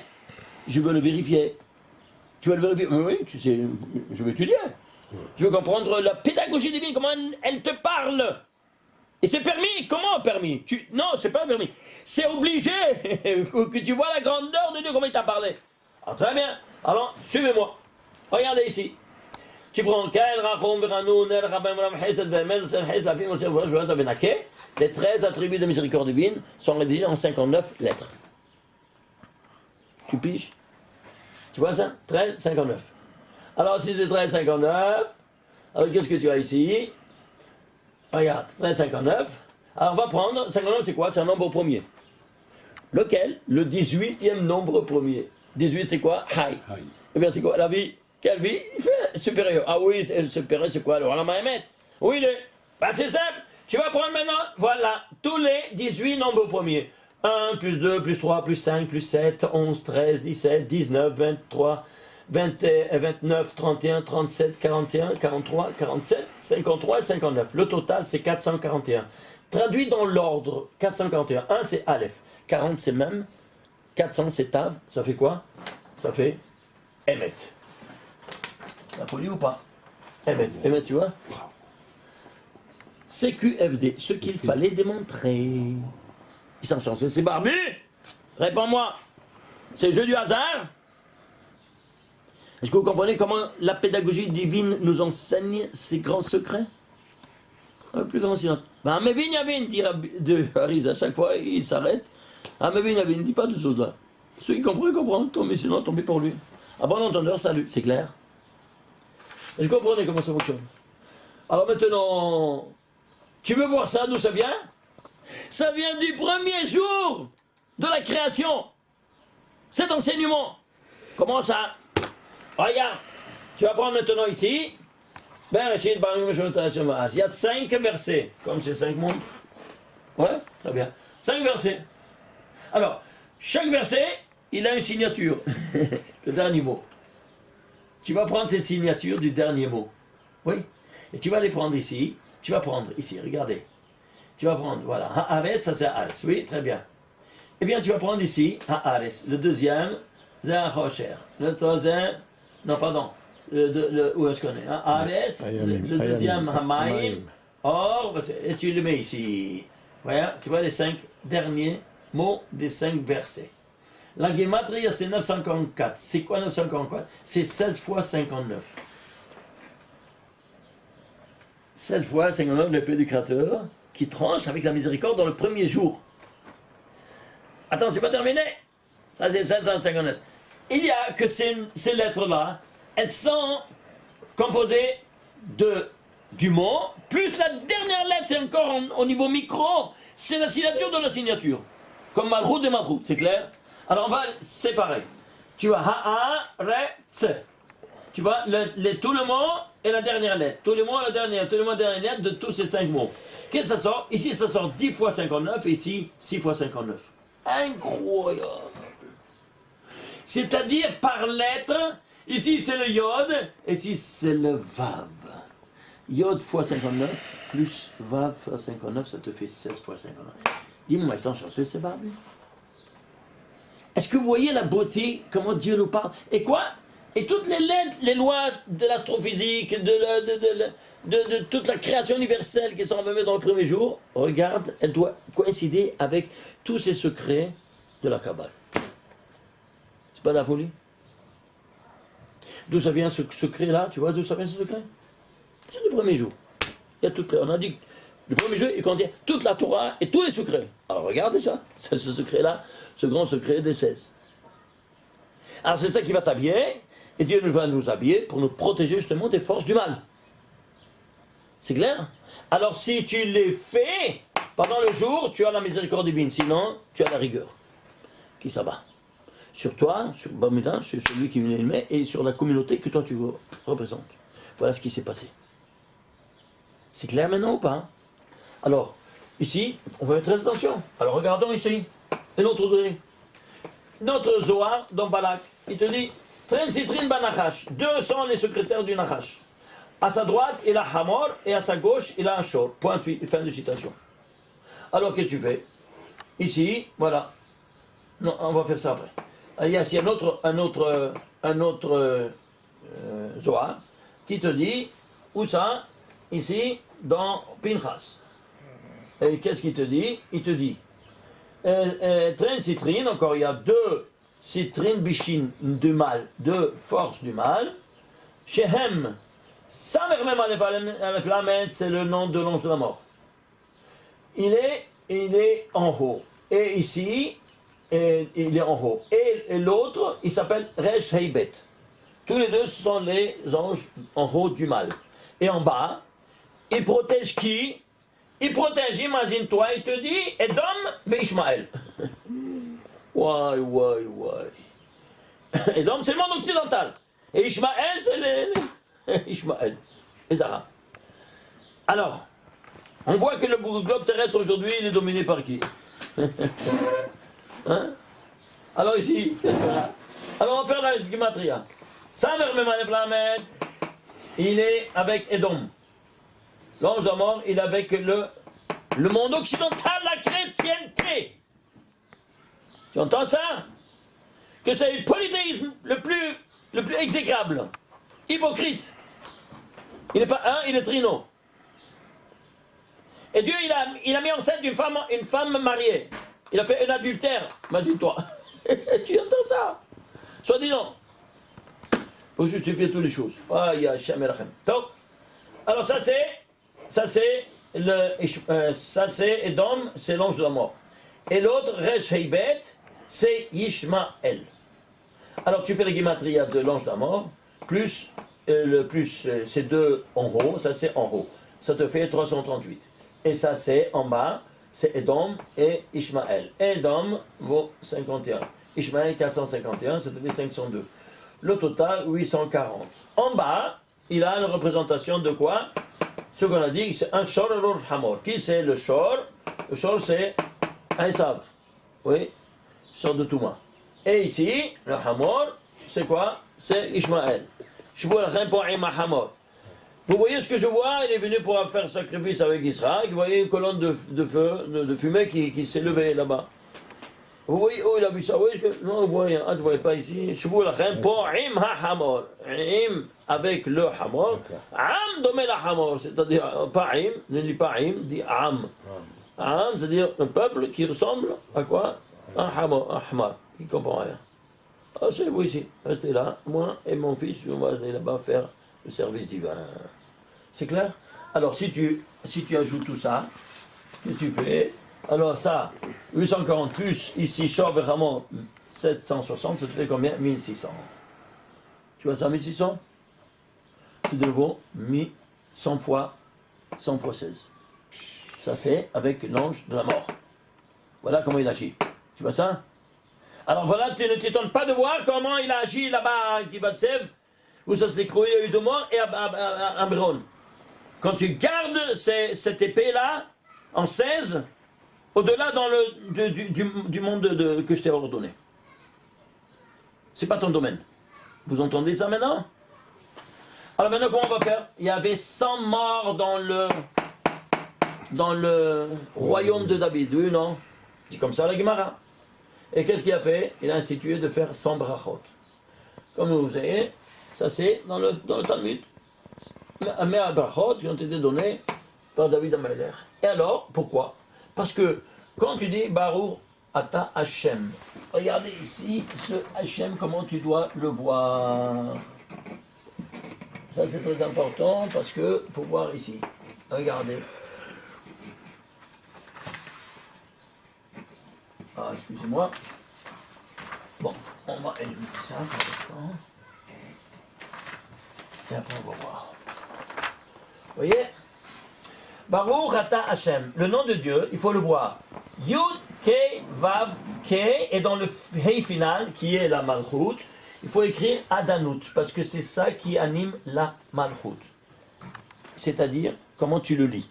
S1: Je veux le vérifier. Tu veux le vérifier? Oui, tu sais, je veux étudier. Je veux comprendre la pédagogie divine, comment elle te parle. Et c'est permis? Comment permis? Non, c'est pas permis. C'est obligé que tu vois la grandeur de Dieu, comment il t'a parlé. Alors, très bien. Alors, suivez-moi. Regardez ici. Tu prends les 13 attributs de miséricorde divine sont rédigés en 59 lettres. Tu piges? Tu vois ça? 13, 59. Alors, si c'est 13, 59, alors qu'est-ce que tu as ici? Regarde, 13, 59. Alors, on va prendre, 59 c'est quoi? C'est un nombre premier. Lequel? Le 18e nombre premier. 18 c'est quoi? Haï. Eh bien, c'est quoi? La vie. Quelle vie? Supérieur. Ah oui, supérieur, c'est quoi? Alors, la Mahomet. Oui, il est. Bah, c'est simple. Tu vas prendre maintenant, voilà, tous les 18 nombres premiers. 1, plus 2, plus 3, plus 5, plus 7, 11, 13, 17, 19, 23, 21, 29, 31, 37, 41, 43, 47, 53 et 59. Le total, c'est 441. Traduit dans l'ordre, 441. 1, c'est Aleph. 40, c'est Mem. 400, c'est Tav. Ça fait quoi? Ça fait Emet. La folie ou pas? Emet, tu vois? CQFD, ce qu'il fallait démontrer. Ils sont chanceux, c'est barbu. Réponds-moi. C'est le jeu du hasard? Est-ce que vous comprenez comment la pédagogie divine nous enseigne ces grands secrets? Le plus grand silence. Ben, Amevin Yavin, dit de Haris, à chaque fois, il s'arrête. Amevin Yavin, ne dit pas de choses là. Ceux qui comprennent, mais sinon, tombez pour lui. À bon entendeur, salut, c'est clair? Est-ce que vous comprenez comment ça fonctionne? Alors maintenant, tu veux voir ça, d'où ça vient? Ça vient du premier jour de la création. Cet enseignement. Comment ça? Regarde, tu vas prendre maintenant ici. Il y a 5 versets. Comme c'est 5 mondes. Ouais, très bien. 5 versets. Alors, chaque verset, il a une signature. Le dernier mot. Tu vas prendre cette signature du dernier mot. Oui. Et tu vas les prendre ici. Tu vas prendre ici, regardez. Tu vas prendre, voilà. Haares, ça c'est Haares. Oui, très bien. Eh bien, tu vas prendre ici, Haares. Le deuxième, Zahosher. Le troisième, non, pardon. Où est-ce qu'on est? Haares. Le deuxième, Hamaim. Or, et tu le mets ici. Voilà, tu vois les 5 derniers mots des 5 versets. La Gematria, c'est 954. C'est quoi 954? C'est 16 fois 59. 16 fois 59, l'épée du Créateur, qui tranche avec la miséricorde dans le premier jour. Attends, c'est pas terminé. Ça, c'est 759. Il y a que ces lettres-là, elles sont composées du mot, plus la dernière lettre, c'est encore au niveau micro, c'est la signature de la signature. Comme Malchut de Malchut, c'est clair? Alors on va séparer. Tu as Haaretz. Tu vois, tout le mot et la dernière lettre. Tout le mot et la dernière lettre de tous ces 5 mots. Qu'est-ce que ça sort? Ici, ça sort 10 fois 59, et ici, 6 fois 59. Incroyable! C'est-à-dire, par lettre, ici c'est le Yod, et ici c'est le Vav. Yod fois 59, plus Vav fois 59, ça te fait 16 fois 59. Dis-moi, ils sont chanceux, c'est barbu. Est-ce que vous voyez la beauté, comment Dieu nous parle? Et quoi? Et toutes les lois de l'astrophysique, de toute la création universelle qui sont revenues dans le premier jour, regarde, elle doit coïncider avec tous ces secrets de la Kabbale. C'est pas de la folie? D'où ça vient ce secret-là? Tu vois d'où ça vient ce secret? C'est le premier jour. Il y a on a dit que le premier jour, il contient toute la Torah et tous les secrets. Alors regarde déjà, c'est ce secret-là, ce grand secret des 16. Alors c'est ça qui va t'habiller, et Dieu va nous habiller pour nous protéger justement des forces du mal. C'est clair? Alors si tu les fais pendant le jour, tu as la miséricorde divine, sinon tu as la rigueur qui s'abat. Sur toi, sur Bamida, sur celui qui est aimé, et sur la communauté que toi tu représentes. Voilà ce qui s'est passé. C'est clair maintenant ou pas? Alors, ici, on va faire très attention. Alors, regardons ici. Et notre donné. Notre Zohar, dans Balak, il te dit, Tren Citrin Banachash. 2 sont les secrétaires du Nachash. À sa droite, il a Hamor, et à sa gauche, il a un Shor. Point, fin de citation. Alors, qu'est-ce que tu fais? Ici, voilà. Non, on va faire ça après. Il y a ici un autre Zohar qui te dit, où ça? Ici, dans Pinchas. Et qu'est-ce qu'il te dit? Il te dit, train citrine, encore il y a 2 citrines bishin du mal, 2 forces du mal. Shehem, Samer Mem Alef Lamed, c'est le nom de l'ange de la mort. Il est en haut. Et ici, il est en haut. Et l'autre, il s'appelle Resh Heibet. Tous les deux sont les anges en haut du mal. Et en bas, il protège qui? Il protège, imagine-toi, il te dit Edom et Ishmaël. Ouais. Edom, c'est le monde occidental. Et Ishmaël, c'est les Ishmaël, les Arabes. Alors, on voit que le globe terrestre aujourd'hui, il est dominé par qui? Hein? Alors ici, alors on va faire la gematria. Samer Mem Planet, il est avec Edom. L'ange de la mort, il est avec le monde occidental, la chrétienté. Tu entends ça? Que c'est le polythéisme le plus exécrable, hypocrite. Il n'est pas un, il est trino. Et Dieu, il a mis enceinte une femme mariée. Il a fait un adultère, imagine-toi. Tu entends ça? Soi-disant. Pour justifier toutes les choses. Ah, ya Shem Elachem. Donc, alors ça c'est Edom, c'est l'ange de la mort. Et l'autre, Resh Heibet, c'est Ishmaël. Alors tu fais la gematria de l'ange de la mort, plus c'est 2 en haut, ça c'est en haut. Ça te fait 338. Et ça c'est en bas, c'est Edom et Ishmaël. Edom vaut 51. Ishmaël 451, ça te fait 502. Le total, 840. En bas, il a une représentation de quoi? Ce qu'on a dit, c'est un Shor Hamor. Qui c'est le Shor? Le Shor, c'est Esav. Oui, Shor de Touma. Et ici, le Hamor, c'est quoi? C'est Ishmaël. Vous voyez ce que je vois? Il est venu pour faire sacrifice avec Israël. Vous voyez une colonne de feu, de fumée qui s'est levée là-bas. Vous voyez où il a vu ça? Vous voyez que... Non, vous voyez, vous ne voyez pas ici. Avec le hamor. Am domé la hamor, c'est-à-dire pas im, ne dit pas im, dit am. Am, c'est-à-dire un peuple qui ressemble à quoi? Un hamor, un hamar, qui ne comprend rien. Ah, c'est vous ici, restez là, moi et mon fils, on va aller là-bas faire le service divin. C'est clair? Alors, si tu ajoutes tout ça, qu'est-ce que tu fais? Alors ça, 840 plus, ici, Shor Hamor, 760, ça te fait combien? 1600. Tu vois ça, 1600? C'est de nouveau 100 fois 16. Ça, c'est avec l'ange de la mort. Voilà comment il agit. Tu vois ça? Alors voilà, tu ne t'étonnes pas de voir comment il a agi là-bas à Givatsev, où ça s'est écroué à Udomor et à Amron. Quand tu gardes cette épée-là, en 16, au-delà du monde que je t'ai ordonné. C'est pas ton domaine. Vous entendez ça maintenant? Alors maintenant, comment on va faire? Il y avait 100 morts dans le royaume de David, oui, non? C'est comme ça la Gemara. Et qu'est-ce qu'il a fait? Il a institué de faire 100 brachot. Comme vous voyez, ça c'est dans le Talmud. Mais à brachot qui ont été donnés par David Ameler. Et alors, pourquoi? Parce que quand tu dis Baruch Ata Hashem, regardez ici ce Hashem, comment tu dois le voir. Ça c'est très important parce que faut voir ici. Regardez. Ah, excusez-moi. Bon, on va éliminer ça pour l'instant. Et après on va voir. Vous voyez? Baruch Ata Hashem, le nom de Dieu, il faut le voir. Yud, Ke, Vav, Ke, et dans le Hei final, qui est la Malchut, il faut écrire Adanut, parce que c'est ça qui anime la Malchut. C'est-à-dire, comment tu le lis.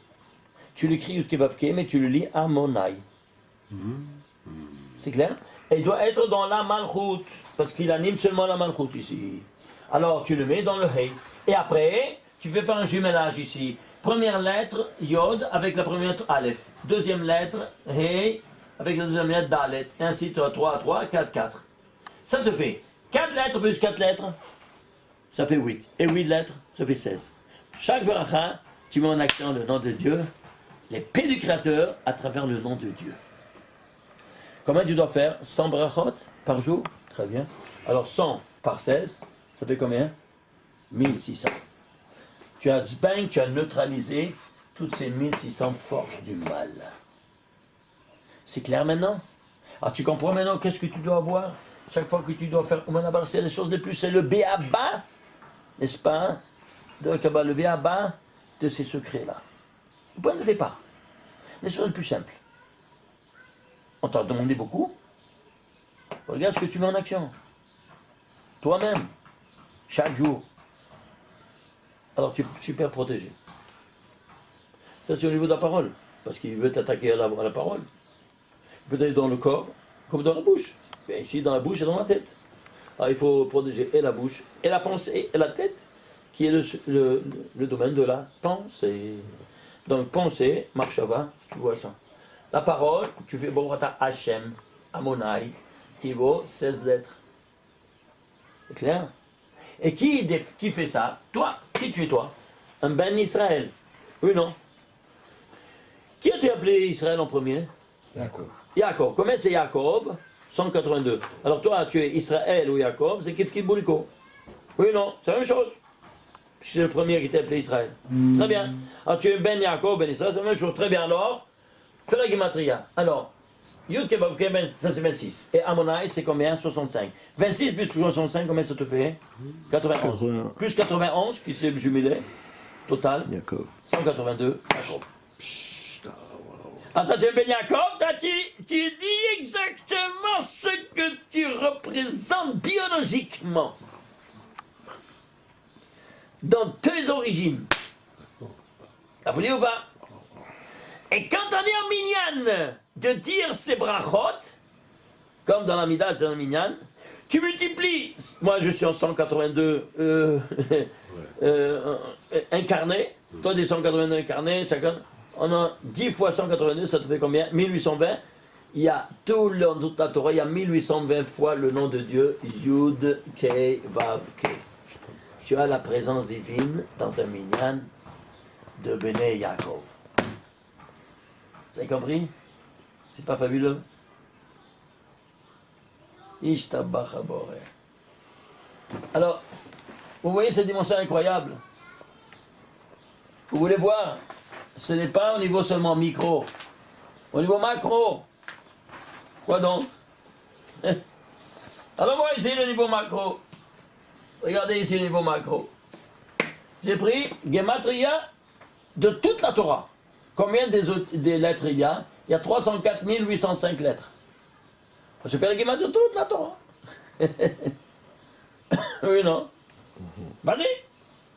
S1: Tu l'écris Yudkevavke, mais tu le lis Amonai. C'est clair? Et il doit être dans la Malchut, parce qu'il anime seulement la Malchut ici. Alors tu le mets dans le Hey. Et après, tu fais faire un jumelage ici. Première lettre, Yod, avec la première lettre, Aleph. Deuxième lettre, Hey, avec la deuxième lettre, Dalet. Et ainsi, tu as 3, 3, 4, 4. Ça te fait 4 lettres plus 4 lettres, ça fait 8. Et 8 lettres, ça fait 16. Chaque bracha, tu mets en action le nom de Dieu, l'épée du Créateur à travers le nom de Dieu. Combien tu dois faire? 100 brachot par jour? Très bien. Alors 100 par 16, ça fait combien? 1600. Tu as zbang, tu as neutralisé toutes ces 1600 forces du mal. C'est clair maintenant? Alors tu comprends maintenant qu'est-ce que tu dois avoir? Chaque fois que tu dois faire Oumanabar, c'est les choses les plus, c'est le béaba, n'est-ce pas? De la Kabbalah, le béaba de ces secrets-là. Le point de départ. Les choses les plus simples. On t'a demandé beaucoup. Regarde ce que tu mets en action. Toi-même. Chaque jour. Alors tu es super protégé. Ça c'est au niveau de la parole. Parce qu'il veut t'attaquer à la parole. Il peut aller dans le corps, comme dans la bouche. Bien ici, dans la bouche et dans la tête. Alors il faut protéger et la bouche, et la pensée, et la tête, qui est le domaine de la pensée. Donc pensée, marshava, tu vois ça. La parole, tu fais Borata Hashem, Amonai, qui vaut 16 lettres. C'est clair? Et qui fait ça? Toi. Qui tu es toi? Un Ben Israël. Oui, non? Qui a-tu appelé Israël en premier?
S2: D'accord.
S1: Yaakov. Comment c'est Yaakov? 182. Alors toi, tu es Israël ou Yaakov, c'est Kif Bouliko. Oui, non, c'est la même chose. C'est le premier qui t'a appelé Israël. Très bien. Alors tu es Ben Yaakov, Ben Israël, c'est la même chose. Très bien. Alors, fais la gematria. Alors, Yud Kebab Keben, ça c'est 26. Et Amonai, c'est combien? 65. 26 plus 65, combien ça te fait? 91.
S2: 80.
S1: Plus 91, qui s'est jumelé, total.
S2: Yaakov.
S1: 182, Yaakov. Attends, tu es Ben Yaakov, tu dis exactement ce que tu représentes biologiquement. Dans tes origines. T'as voulu ou pas? Et quand on est en minyan, de dire ces brachot, comme dans la Mida, c'est dans le minyan, tu multiplies, moi je suis en 182 incarné, toi des 182 incarnés, 50, on a 10 fois 182, ça te fait combien? 1820. Il y a tout le nom de la Torah, il y a 1820 fois le nom de Dieu, Yud, Kei, Vav, Kei. Tu as la présence divine dans un minyan de Bnei Yaakov. Vous avez compris? C'est pas fabuleux? Ishtabach Boré. Alors, vous voyez cette dimension incroyable? Vous voulez voir? Ce n'est pas au niveau seulement micro, au niveau macro. Quoi donc? Alors moi ici le niveau macro. Regardez ici le niveau macro. J'ai pris Gematria de toute la Torah. Combien des lettres il y a? Il y a 304 805 lettres. Je fais la Gematria de toute la Torah. Oui, non? Vas-y.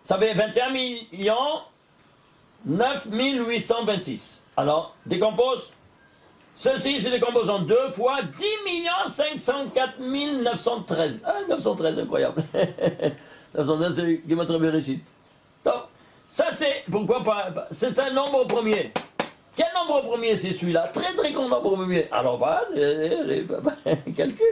S1: Ça fait 21 millions 9826. Alors, décompose. Ceci se décompose en 2 fois 10 504 913. Ah, 913, incroyable. 913, c'est Gematria Bereshit. Donc, ça c'est, pourquoi pas, c'est ça le nombre premier. Quel nombre premier c'est celui-là? Très très grand nombre premier. Alors, voilà, calcul.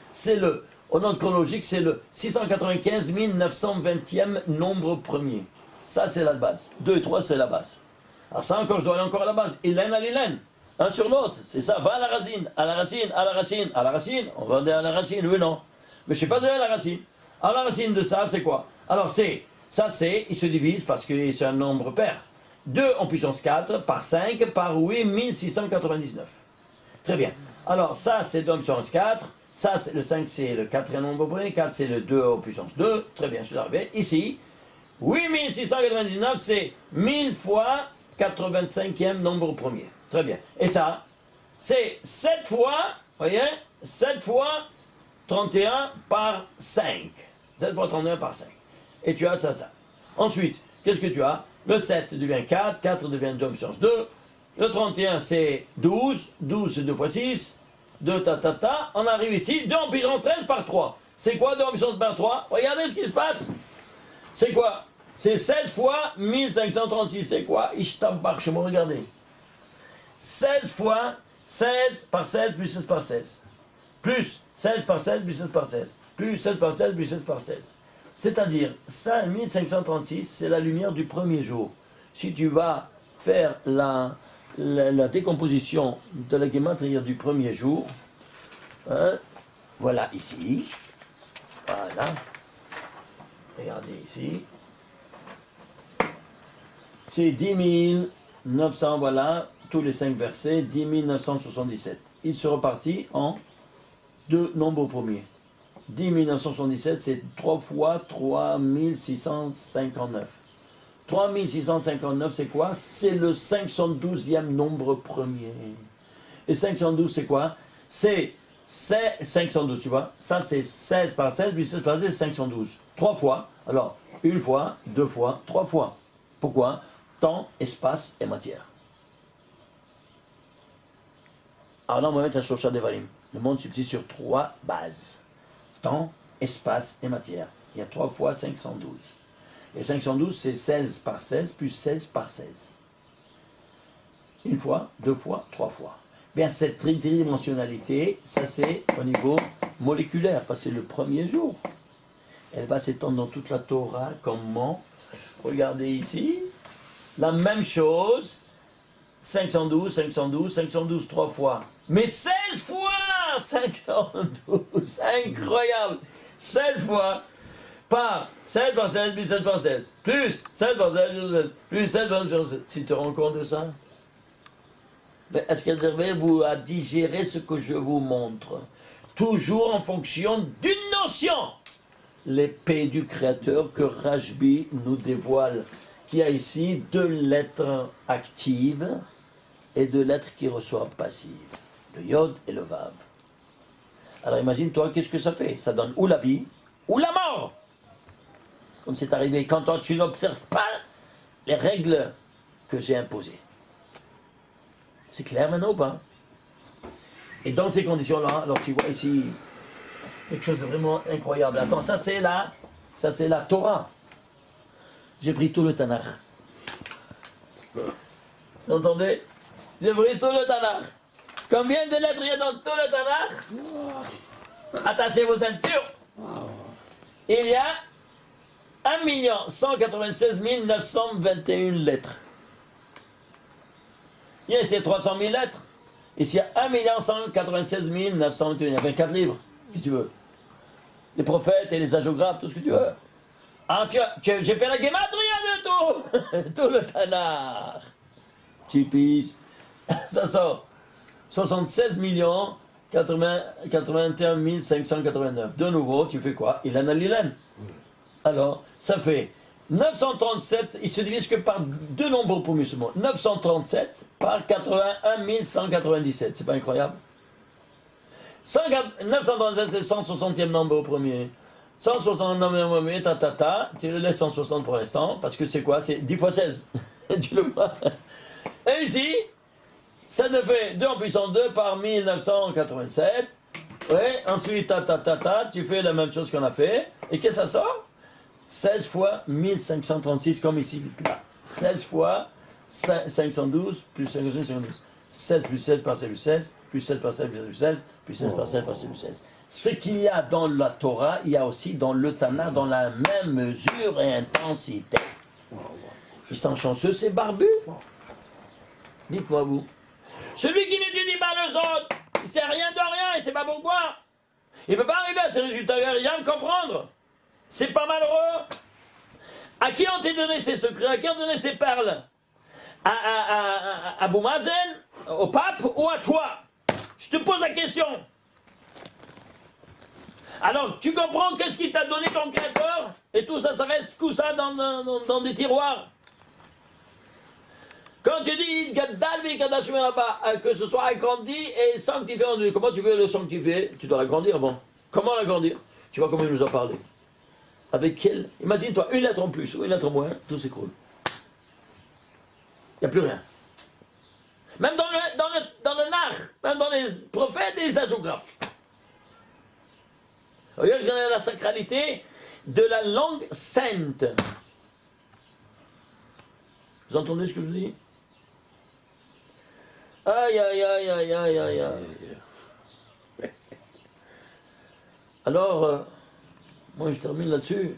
S1: C'est le, au ordre chronologique, c'est le 695 920e nombre premier. Ça, c'est la base. 2 et 3, c'est la base. Alors ça encore, je dois aller encore à la base. Hélène à l'Hélène. Un sur l'autre. C'est ça. Va à la racine, à la racine, à la racine, à la racine. On va aller à la racine, oui, non. Mais je ne suis pas allé à la racine. Alors la racine de ça, c'est quoi? Alors c'est, ça c'est, il se divise parce que c'est un nombre pair. 2 en puissance 4 par 5 par 8699. Très bien. Alors ça, c'est 2 en puissance 4. Ça, c'est le 5, c'est le quatrième nombre premier. 4, c'est le 2 en puissance 2. Très bien, je suis arrivé. Ici, 8699, c'est 1000 fois 85e nombre premier. Très bien. Et ça, c'est 7 fois, voyez, 7 fois 31 par 5. 7 fois 31 par 5. Et tu as ça, ça. Ensuite, qu'est-ce que tu as? Le 7 devient 4, 4 devient 2 puissance 2. Le 31 c'est 12, 12 c'est 2 fois 6, 2 on arrive ici, 2 en puissance 13 par 3. C'est quoi 2 en puissance par 3? Regardez ce qui se passe. C'est quoi? C'est 16 fois 1536, c'est quoi? Regardez. 16 fois 16 par 16 plus 16 par 16. Plus 16 par 16 plus 16 par 16. Plus 16 par 16 plus 16 par 16. C'est-à-dire, 1536, c'est la lumière du premier jour. Si tu vas faire la décomposition de la guématria du premier jour, hein, voilà ici. Voilà. Regardez ici. C'est 10 900, voilà, tous les 5 versets, 10 977. Il se repartit en deux nombres premiers. 10 977, c'est 3 fois 3659. 3659, c'est quoi? C'est le 512e nombre premier. Et 512, c'est quoi? C'est 512, tu vois? Ça, c'est 16 par 16, puis 16 par 16, c'est 512. 3 fois. Alors, une fois, 2 fois, 3 fois. Pourquoi? Temps, espace et matière. Alors là, on va mettre un Shosha Devarim. Le monde subsiste sur 3 bases. Temps, espace et matière. Il y a 3 fois 512. Et 512, c'est 16 par 16 plus 16 par 16. Une fois, 2 fois, 3 fois. Bien, cette tridimensionnalité, ça c'est au niveau moléculaire, parce que c'est le premier jour. Elle va s'étendre dans toute la Torah. Comment? Regardez ici. La même chose. 512, 512, 512 3 fois. Mais 16 fois 512. Incroyable. 16 fois par 16 par 16 plus 16 par 16. Plus 16 par 16 plus 16. Plus 16 par 16. Si tu te rends compte de ça? Mais est-ce que vous arrivez à digérer ce que je vous montre? Toujours en fonction d'une notion. L'épée du Créateur que Rashbi nous dévoile. Qui a ici 2 lettres actives et 2 lettres qui reçoivent passives. Le Yod et le Vav. Alors imagine-toi, qu'est-ce que ça fait? Ça donne ou la vie, ou la mort. Comme c'est arrivé quand toi, tu n'observes pas les règles que j'ai imposées. C'est clair maintenant ou pas? Et dans ces conditions-là, alors tu vois ici quelque chose de vraiment incroyable. Attends, ça c'est la Torah. J'ai pris tout le Tanakh. Vous entendez? J'ai pris tout le Tanakh. Combien de lettres il y a dans tout le Tanakh? Attachez vos ceintures. Il y a 1 196 921 lettres. Il y a ici 300 000 lettres. Ici, il y a 1 196 921. Il y a 24 livres, si tu veux. Les prophètes et les hagiographes, tout ce que tu veux. Ah, j'ai fait la guématria de tout. Tout le Tanakh. Tu piges. Ça sort 76 81 589. De nouveau, tu fais quoi? Ilan al-Ilan. Alors, ça fait 937, il se divise que par 2 nombres pour musulmans. 937 par 81 197. C'est pas incroyable? 937, c'est le 160e nombre au premier. 169 premier, tu le laisses 160 pour l'instant, parce que c'est quoi? C'est 10 fois 16. Tu le vois? Et ici, ça te fait 2 en puissance 2 par 1987. Ouais, ensuite, tu fais la même chose qu'on a fait. Et qu'est-ce que ça sort? 16 fois 1536, comme ici, là. 16 fois 512 plus 512. 16 plus 16 par 16 plus 16, plus 16 par 16 plus 16, plus 16 par 16 par 16 plus 16. Ce qu'il y a dans la Torah, il y a aussi dans le Tanakh, dans la même mesure et intensité. Ils sont chanceux, ces barbus? Dites-moi vous. Celui qui n'étudie pas les autres, il ne sait rien de rien, il ne sait pas pourquoi. Il ne peut pas arriver à ces résultats, il n'y a rien à comprendre. C'est pas malheureux. À qui ont été donnés ces secrets? À qui ont donné ces perles? À Abou Mazen? Au pape ou à toi? Je te pose la question. Alors, tu comprends qu'est-ce qui t'a donné ton créateur? Et tout ça, ça reste tout ça dans des tiroirs. Quand tu dis que ce soit agrandi et sanctifié en Dieu, comment tu veux le sanctifier? Tu dois l'agrandir avant. Comment l'agrandir? Tu vois comment il nous a parlé. Avec quelle? Imagine-toi, une lettre en plus ou une lettre en moins, tout s'écroule. Il n'y a plus rien. Même dans le nar, même dans les prophètes et les hagiographes. Regardez la sacralité de la langue sainte. Vous entendez ce que je vous dis? Aïe, aïe, aïe, aïe, aïe, aïe, aïe. Alors, moi je termine là-dessus.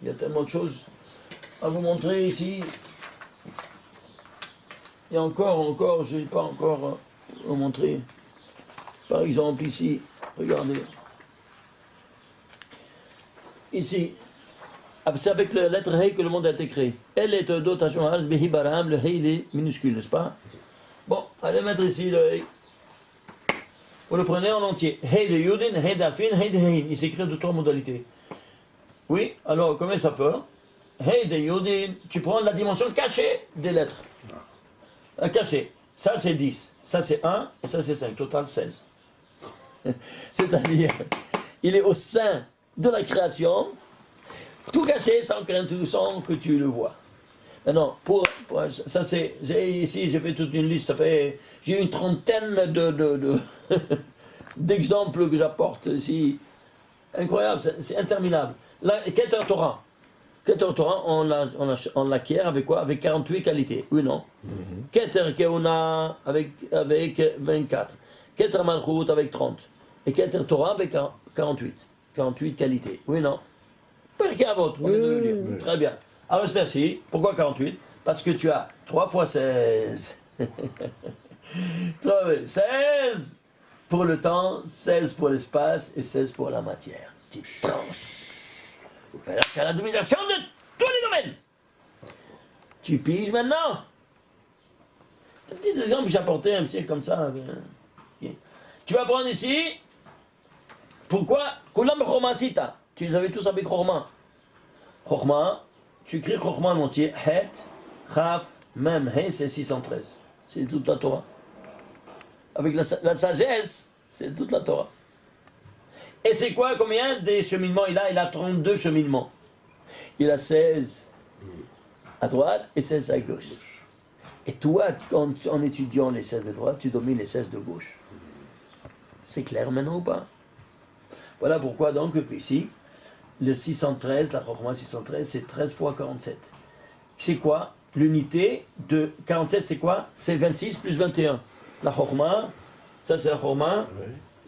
S1: Il y a tellement de choses à vous montrer ici. Et encore, je n'ai pas encore vous montrer. Par exemple, ici, regardez. Ici, c'est avec la lettre Hey que le monde a été créé. Elle est un dotation Haz Behi Baram, le Hey il est minuscule, n'est-ce pas? Bon, allez mettre ici le Hey. Vous le prenez en entier. Hey de Yudin, Hey d'Alfin, Hey de Hein. Il s'écrit de 3 modalités. Oui, alors comment ça peut? Hey de Yudin, tu prends la dimension cachée des lettres. Cachée. Ça c'est 10, ça c'est 1 et ça c'est 5. Total 16. C'est-à-dire, il est au sein de la création, tout caché sans que tu le vois. Maintenant, ça c'est, ici j'ai fait toute une liste, j'ai une trentaine d'exemples que j'apporte ici. Incroyable, c'est interminable. Là, Keter Torah. Keter Torah, on l'acquiert avec quoi? Avec 48 qualités, oui non? Keter Keuna avec 24. Keter Malchut avec 30. Et Keter Torah avec 48. 48 qualités, oui non? Perkei Avot, on vient de le lire. Très bien. Alors c'est ainsi. Pourquoi 48? Parce que tu as 3 fois 16. 16 pour le temps, 16 pour l'espace et 16 pour la matière. Petite transe. Alors tu as la domination de tous les domaines. Tu piges maintenant? C'est un petit exemple que j'ai apporté, un petit comme ça. Okay. Tu vas prendre ici. Pourquoi? Kulam Chorma Sita. Tu les avais tous avec Chorma. Chorma, tu écris Chorma en entier. Het, Chaf, Mem, He, c'est 613. C'est toute la Torah. Avec la sagesse, c'est toute la Torah. Et c'est quoi, combien des cheminements il a? Il a 32 cheminements. Il a 16 à droite et 16 à gauche. Et toi, en étudiant les 16 de droite, tu domines les 16 de gauche. C'est clair maintenant ou pas? Voilà pourquoi donc ici, le 613, la Chorma 613, c'est 13 fois 47. C'est quoi? L'unité de 47, c'est quoi? C'est 26 plus 21. La Chorma, ça c'est la Chorma,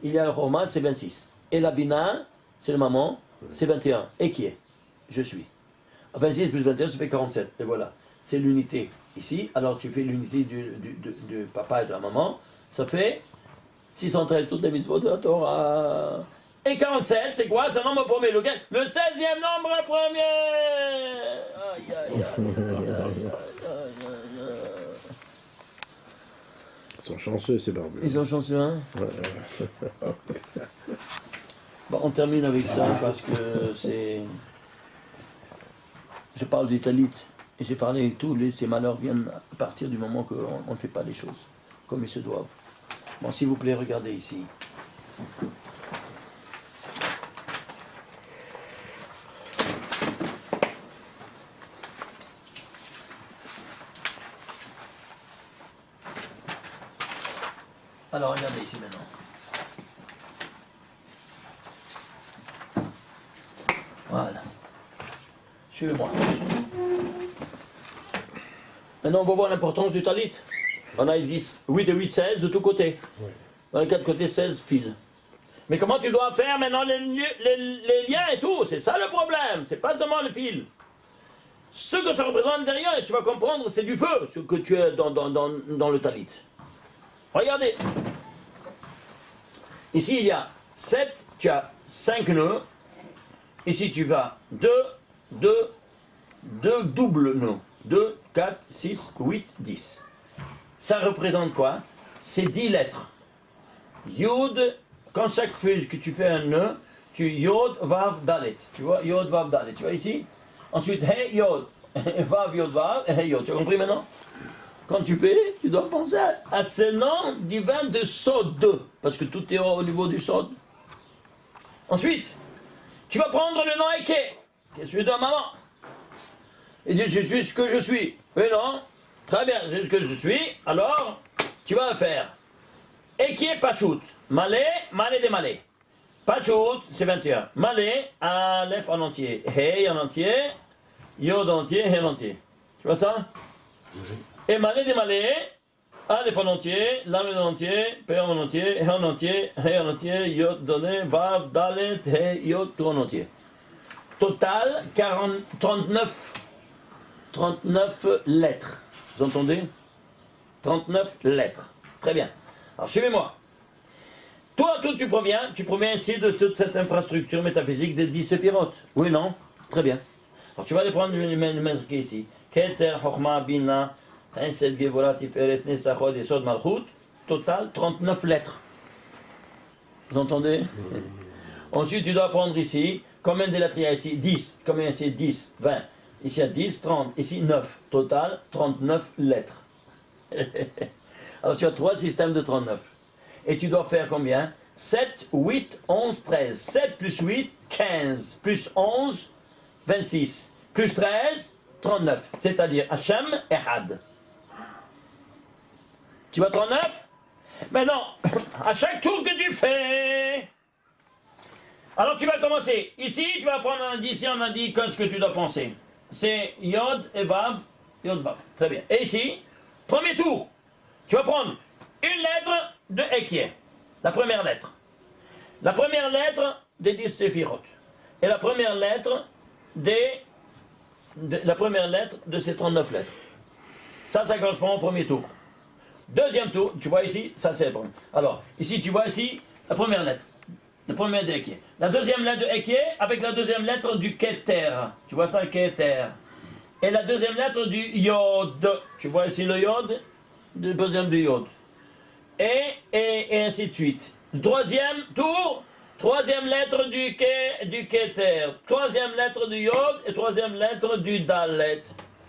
S1: il y a la Chorma, c'est 26. Et la Bina, c'est le maman, c'est 21. Et qui est? Je suis. 26 plus 21, ça fait 47. Et voilà, c'est l'unité ici. Alors tu fais l'unité du papa et de la maman, ça fait 613, toutes les mitzvot de la Torah. Et 47, c'est quoi? C'est un nombre premier. Le 16e nombre premier. Aïe, aïe, aïe, aïe.
S2: Ils sont chanceux, ces barbus.
S1: Ils sont chanceux, hein? Bon, on termine avec ça parce que c'est... Je parle du talit. Et j'ai parlé de tous ces malheurs viennent à partir du moment qu'on ne fait pas les choses comme ils se doivent. Bon, s'il vous plaît, regardez ici. Alors, regardez ici maintenant. Voilà. Suivez-moi. Maintenant, on va voir l'importance du talit. On a 10, 8 et 8, 16 de tous côtés. Oui. Dans les 4 côtés, 16 fils. Mais comment tu dois faire maintenant les liens et tout? C'est ça le problème. C'est pas seulement le fil. Ce que ça représente derrière, tu vas comprendre, c'est du feu, ce que tu as dans le talit. Regardez. Ici, il y a 7, tu as 5 nœuds. Ici, tu vas 2 doubles nœuds. 2, 4, 6, 8, 10. Ça représente quoi? C'est 10 lettres. Yod, quand chaque fois que tu fais un nœud, tu Yod, Vav, Dalet. Tu vois, Yod, Vav, Dalet. Tu vois ici? Ensuite, He, Yod. Vav, Yod, Vav, He, Yod. Tu as compris maintenant? Quand tu fais, tu dois penser à ce nom divin de Sod. Parce que tout est au niveau du Sod. Ensuite, tu vas prendre le nom Eke, qui est celui de maman. Et dire, je suis ce que je suis. Mais non, Très bien, c'est ce que je suis. Alors, tu vas faire. Et qui est Pachout? Malé, malé des malés. Pachout, c'est 21. Malé, Aleph en entier. Hey en entier. Yod en entier, Hey en entier. Tu vois ça? Et malé des malés. Aleph en entier, Lamed en entier, P en entier, He en entier, He en entier, Yod donné, Vav, Dalet, He, Yod, tout en entier. Total, 39 lettres. Vous entendez? 39 lettres. Très bien. Alors suivez-moi. Toi, tu proviens ici de toute cette infrastructure métaphysique des 10 séphirotes. Oui, non? Très bien. Alors tu vas aller prendre le mettre qui est ici. Keter, Chochma, Bina, Hesed, Gevora, Tiferet, Nesachod, Yesod, Malchut. Total, 39 lettres. Vous entendez? Ensuite, tu dois prendre ici, combien de lettres il y a ici? 10. Combien ici? 10, 20. Ici, il y a 10, 30. Ici, 9. Total, 39 lettres. Alors, tu as 3 systèmes de 39. Et tu dois faire combien? 7, 8, 11, 13. 7 plus 8, 15. Plus 11, 26. Plus 13, 39. C'est-à-dire Hachem et Had. Tu vas 39? Mais non, à chaque tour que tu fais. Alors tu vas commencer. Ici, tu vas prendre un indice. Ici, on a dit qu'est-ce que tu dois penser. C'est Yod et Vav. Yod, Vav. Très bien. Et ici, premier tour. Tu vas prendre une lettre de Ekié. La première lettre. La première lettre des 10 séphirotes. Et la première lettre la première lettre de ces 39 lettres. Ça correspond au premier tour. Deuxième tour, tu vois ici, ça c'est bon. Alors, ici, tu vois ici, la première lettre. La première de Ekié. La deuxième lettre de Ekié avec la deuxième lettre du Keter. Tu vois ça, Keter. Et la deuxième lettre du Yod. Tu vois ici le Yod, le deuxième du Yod. Et ainsi de suite. Troisième tour, troisième lettre du Keter. Troisième lettre du Yod et troisième lettre du Dalet.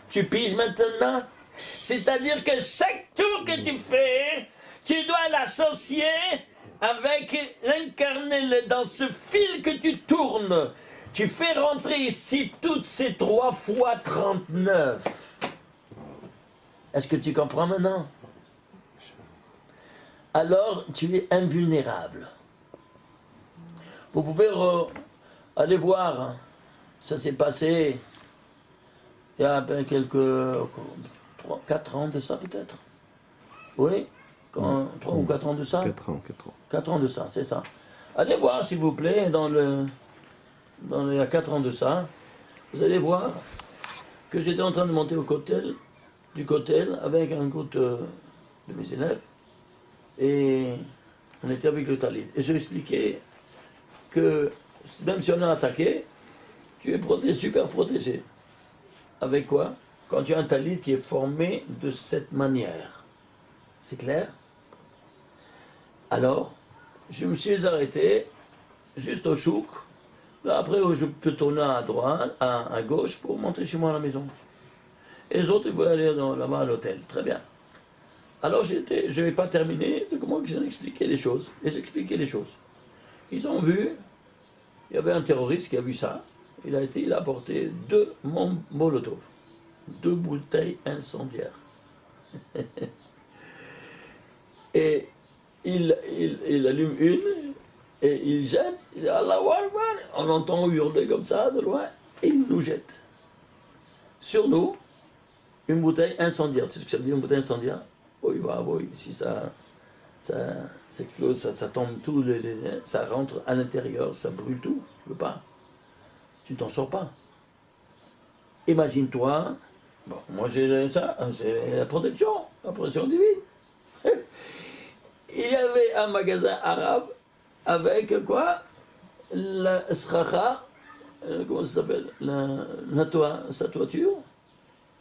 S1: Tu piges maintenant? C'est-à-dire que chaque tour que tu fais, tu dois l'associer avec l'incarner dans ce fil que tu tournes. Tu fais rentrer ici toutes ces 3 fois 39. Est-ce que tu comprends maintenant? Alors tu es invulnérable. Vous pouvez aller voir, ça s'est passé il y a quelques 4 ans de ça peut-être. Oui, 3 ou 4 ans de ça.
S2: 4 ans.
S1: 4 ans de ça, c'est ça. Allez voir s'il vous plaît, il y a 4 ans de ça, vous allez voir que j'étais en train de monter du cotel avec un groupe de mes élèves. Et on était avec le talit. Et je lui expliquais que même si on est attaqué, tu es super protégé. Avec quoi? Quand tu as un talit qui est formé de cette manière. C'est clair? Alors, je me suis arrêté juste au chouk. Là, après, je peux tourner à droite, à gauche pour monter chez moi à la maison. Et les autres, ils voulaient aller là-bas à l'hôtel. Très bien. Alors, je n'ai pas terminé de comment ils ont expliqué les choses. Les choses. Ils ont vu, il y avait un terroriste qui a vu ça. Il a apporté 2 Molotov. 2 bouteilles incendiaires. Et il allume une, et il jette, il dit Allahu Akbar. On entend hurler comme ça de loin, et il nous jette. Sur nous, une bouteille incendiaire. Tu sais ce que ça veut dire une bouteille incendiaire? Oui, oui, si ça s'explose, ça tombe tout, ça rentre à l'intérieur, ça brûle tout. Tu peux pas. Tu ne t'en sors pas. Imagine-toi, bon, moi j'ai ça, c'est la protection divine. Il y avait un magasin arabe avec quoi? La sracha, comment ça s'appelle? Sa toiture.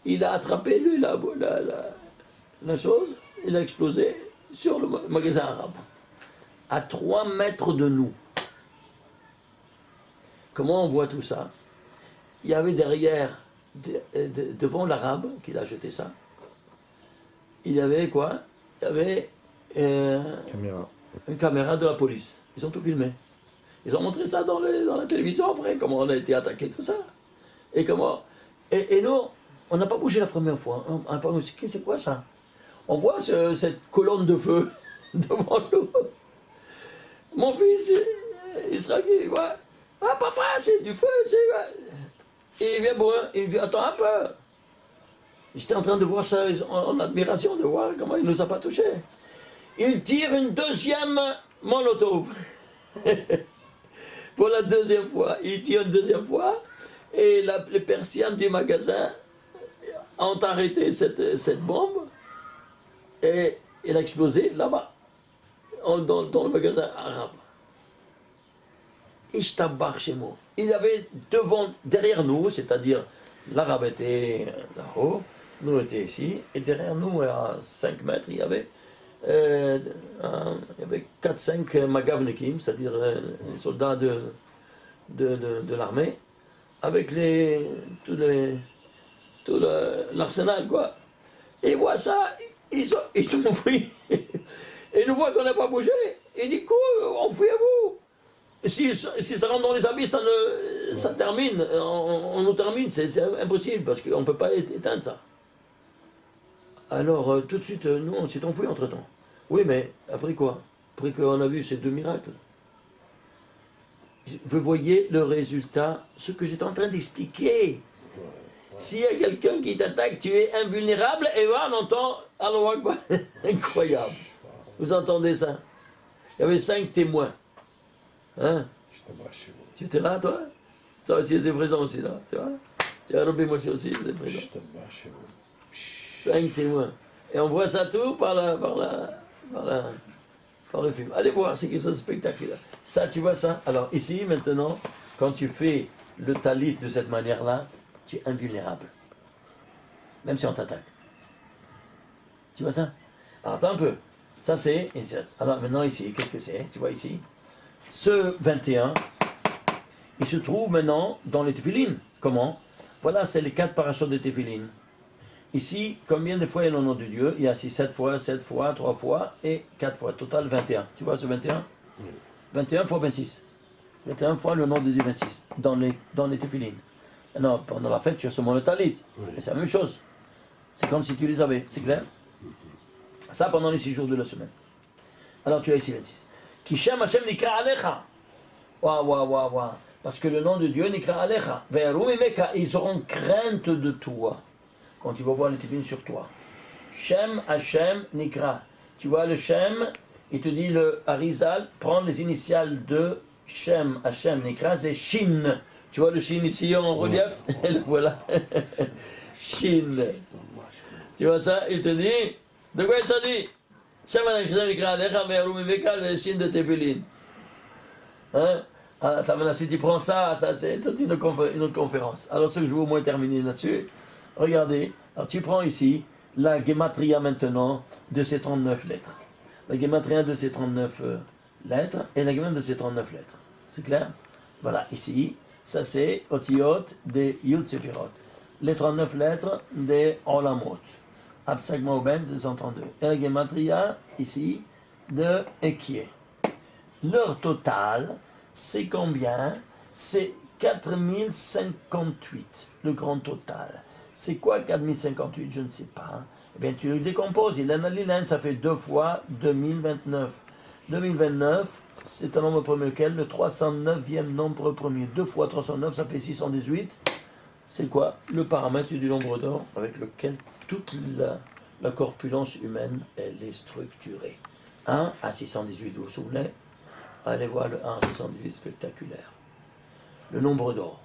S1: Il a attrapé, lui, la chose, il a explosé sur le magasin arabe. À 3 mètres de nous. Comment on voit tout ça? Il y avait derrière, devant l'arabe, qui a jeté ça, il y avait quoi? Il y avait une caméra de la police. Ils ont tout filmé. Ils ont montré ça dans la télévision après, comment on a été attaqué, tout ça. Et comment... Et nous, On n'a pas bougé la première fois. On n'a pas bougé. C'est quoi ça? On voit cette colonne de feu devant nous. Mon fils, il sera qui? Il voit, ah papa, c'est du feu. Et il vient boire. Il dit, attends un peu. J'étais en train de voir ça en admiration, de voir comment il ne nous a pas touchés. Il tire une deuxième molotov. Pour la deuxième fois. Il tire une deuxième fois. Et les persiennes du magasin ont arrêté cette bombe. Et elle a explosé là-bas, dans le magasin arabe. Ishtabach chez moi. Il y avait derrière nous, c'est-à-dire l'arabe était là-haut, nous étions ici, et derrière nous, à 5 mètres, il y avait 4-5 magavnikim, c'est-à-dire les soldats de l'armée, avec tout l'arsenal, quoi. Et ils voient ça, ils sont pris. Et ils nous voient qu'on n'a pas bougé. Ils disent, on fuit à vous. Si ça rentre dans les habits, ça termine. On nous termine, c'est impossible, parce qu'on ne peut pas éteindre ça. Alors, tout de suite, nous, on s'est enfouis entre-temps. Oui, mais après quoi? Après qu'on a vu ces 2 miracles. Vous voyez le résultat, ce que j'étais en train d'expliquer. S'il y a quelqu'un qui t'attaque, tu es invulnérable, et là, on entend Allahu Akbar. Incroyable. Vous entendez ça? Il y avait 5 témoins. Hein? Tu étais là, toi? Tu étais présent aussi, là, tu vois? Tu as Rabbi Moshe aussi, tu étais présent. 5 témoins. Et on voit ça tout par le film. Allez voir, c'est quelque chose de spectaculaire. Ça, tu vois ça? Alors, ici, maintenant, quand tu fais le talit de cette manière-là, tu es invulnérable. Même si on t'attaque. Tu vois ça? Alors, attends un peu. Ça, c'est... Alors, maintenant, ici, qu'est-ce que c'est? Tu vois ici? Ce 21, il se trouve maintenant dans les téphilines. Comment? Voilà, c'est les 4 parachutes de téphilines. Ici, combien de fois il y a le nom de Dieu? Il y a ici 7 fois, 3 fois et 4 fois. Total 21. Tu vois ce 21? 21 fois 26. 21 fois le nom de Dieu 26 dans les téphilines. Non, pendant la fête, tu as seulement le talit. Oui. C'est la même chose. C'est comme si tu les avais, c'est clair? Ça pendant les 6 jours de la semaine. Alors tu as ici 26. Kishem Hashem Nikra Alecha. Waouh. Parce que le nom de Dieu Nikra Alecha. Ils auront crainte de toi. Quand tu vas voir les téphilines sur toi. Shem Hashem Nikra. Tu vois le Shem, il te dit le Harizal, prends les initiales de Shem Hashem Nikra, c'est Shin. Tu vois le Shin ici en relief? Voilà. Shin. Tu vois ça? Il te dit, de quoi il s'agit? Shem Hashem Nikra Alecha ve'arum imeka, le Shin de téphilines. Hein? Alors, si tu prends ça c'est une autre conférence. Alors, ce que je veux au moins terminer là-dessus, regardez, alors tu prends ici la Gematria maintenant de ces 39 lettres. La Gematria de ces 39 lettres et la Gematria de ces 39 lettres. C'est clair? Voilà, ici, ça c'est Otiyot des Yud Sefirot. Les 39 lettres des Olamot. Absagma Oben, c'est 132. Et la Gematria, ici, de Ekie. Leur total, c'est combien? C'est 4058, le grand total. C'est quoi 4058? Je ne sais pas. Eh bien, tu le décomposes. L'an, ça fait 2 fois 2029. 2029, c'est un nombre premier lequel? Le 309e nombre premier. 2 fois 309, ça fait 618. C'est quoi? Le paramètre du nombre d'or avec lequel toute la corpulence humaine, elle est structurée. 1 à 618, vous vous souvenez? Allez voir le 1 à 618, spectaculaire. Le nombre d'or.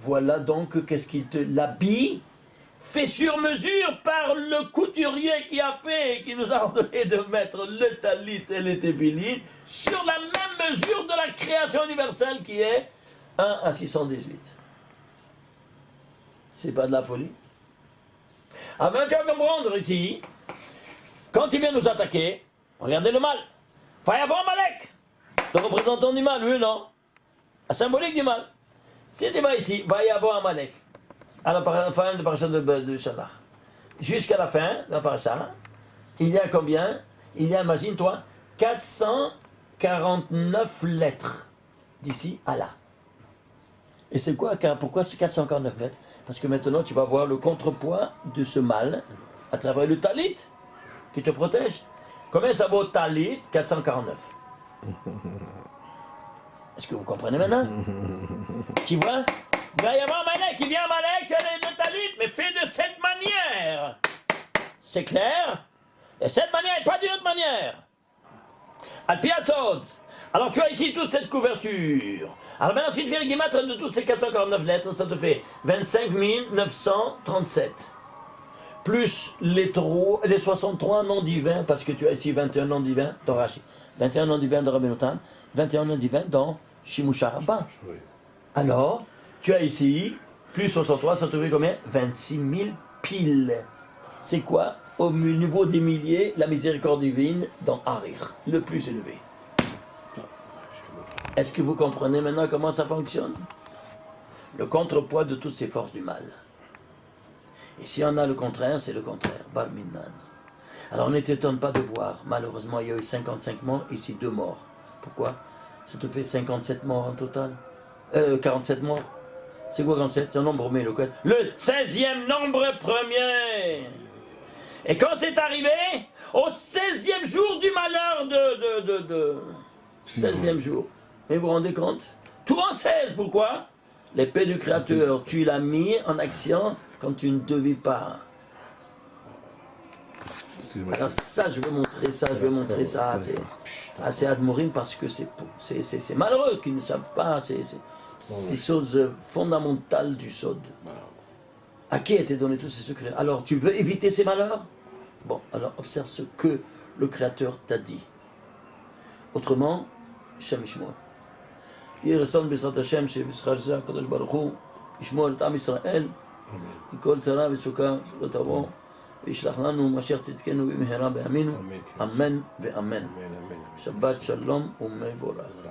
S1: Voilà donc qu'est-ce qui te l'habille, fait sur mesure par le couturier qui a fait et qui nous a ordonné de mettre le talit et les téphilines sur la même mesure de la création universelle qui est 1 à 618. C'est pas de la folie? Ah ben tu vas comprendre ici, quand il vient nous attaquer, regardez le mal. Va y avoir Malek, le représentant du mal, oui ou non? La symbolique du mal. Si tu vas ici, va y avoir un Malek. À la fin de parasha de Shalach. Jusqu'à la fin de la parasha, il y a combien? Il y a, imagine-toi, 449 lettres d'ici à là. Et c'est quoi, pourquoi c'est 449 mètres? Parce que maintenant tu vas voir le contrepoids de ce mal à travers le talit qui te protège. Combien ça vaut talit? 449. Est-ce que vous comprenez maintenant? Tu vois? Il va y avoir Malek, il vient Malek, tu as le talit, mais fait de cette manière. C'est clair? Et cette manière et pas d'une autre manière. Al-Piasod. Alors tu as ici toute cette couverture. Alors maintenant, si tu fais le guimatre de toutes ces 449 lettres, ça te fait 25 937. Plus les 63 noms divins, parce que tu as ici 21 noms divins dans Rashi, 21 noms divins dans Rabbi Notan, 21 noms divins dans Shimusha Rabbah.
S3: Oui.
S1: Alors, tu as ici, plus 63, ça te fait combien? 26 000 piles. C'est quoi? Au niveau des milliers, la miséricorde divine dans Harir, le plus élevé. Est-ce que vous comprenez maintenant comment ça fonctionne? Le contrepoids de toutes ces forces du mal. Et si on a le contraire, c'est le contraire. Bar Minan. Alors on n'étonne pas de voir, malheureusement, il y a eu 55 morts, ici 2 morts. Pourquoi? Ça te fait 57 morts en total. 47 morts. C'est quoi 47? C'est un nombre mais lequel? Le 16e nombre premier. Et quand c'est arrivé, au 16e jour du malheur de 16e jour. Mais vous vous rendez compte? Tout en 16, pourquoi? L'épée du Créateur, tu l'as mis en action quand tu ne devais pas.
S2: Excuse-moi.
S1: Alors ça, je vais montrer ça, c'est Admorim parce que c'est malheureux qu'ils ne savent pas ces choses fondamentales du Sod. À qui a été donné tous ces secrets? Alors, tu veux éviter ces malheurs? Bon, alors observe ce que le Créateur t'a dit. Autrement, Shem Ishmor. יהי רצון בעזרת השם שבשכר זה הקדוש ברוך הוא ישמור את עם ישראל מכל צרה וצוקה שלא תבוא וישלח לנו משיח צדקנו במהרה בימינו אמן ואמן. שבת שלום ומבורך.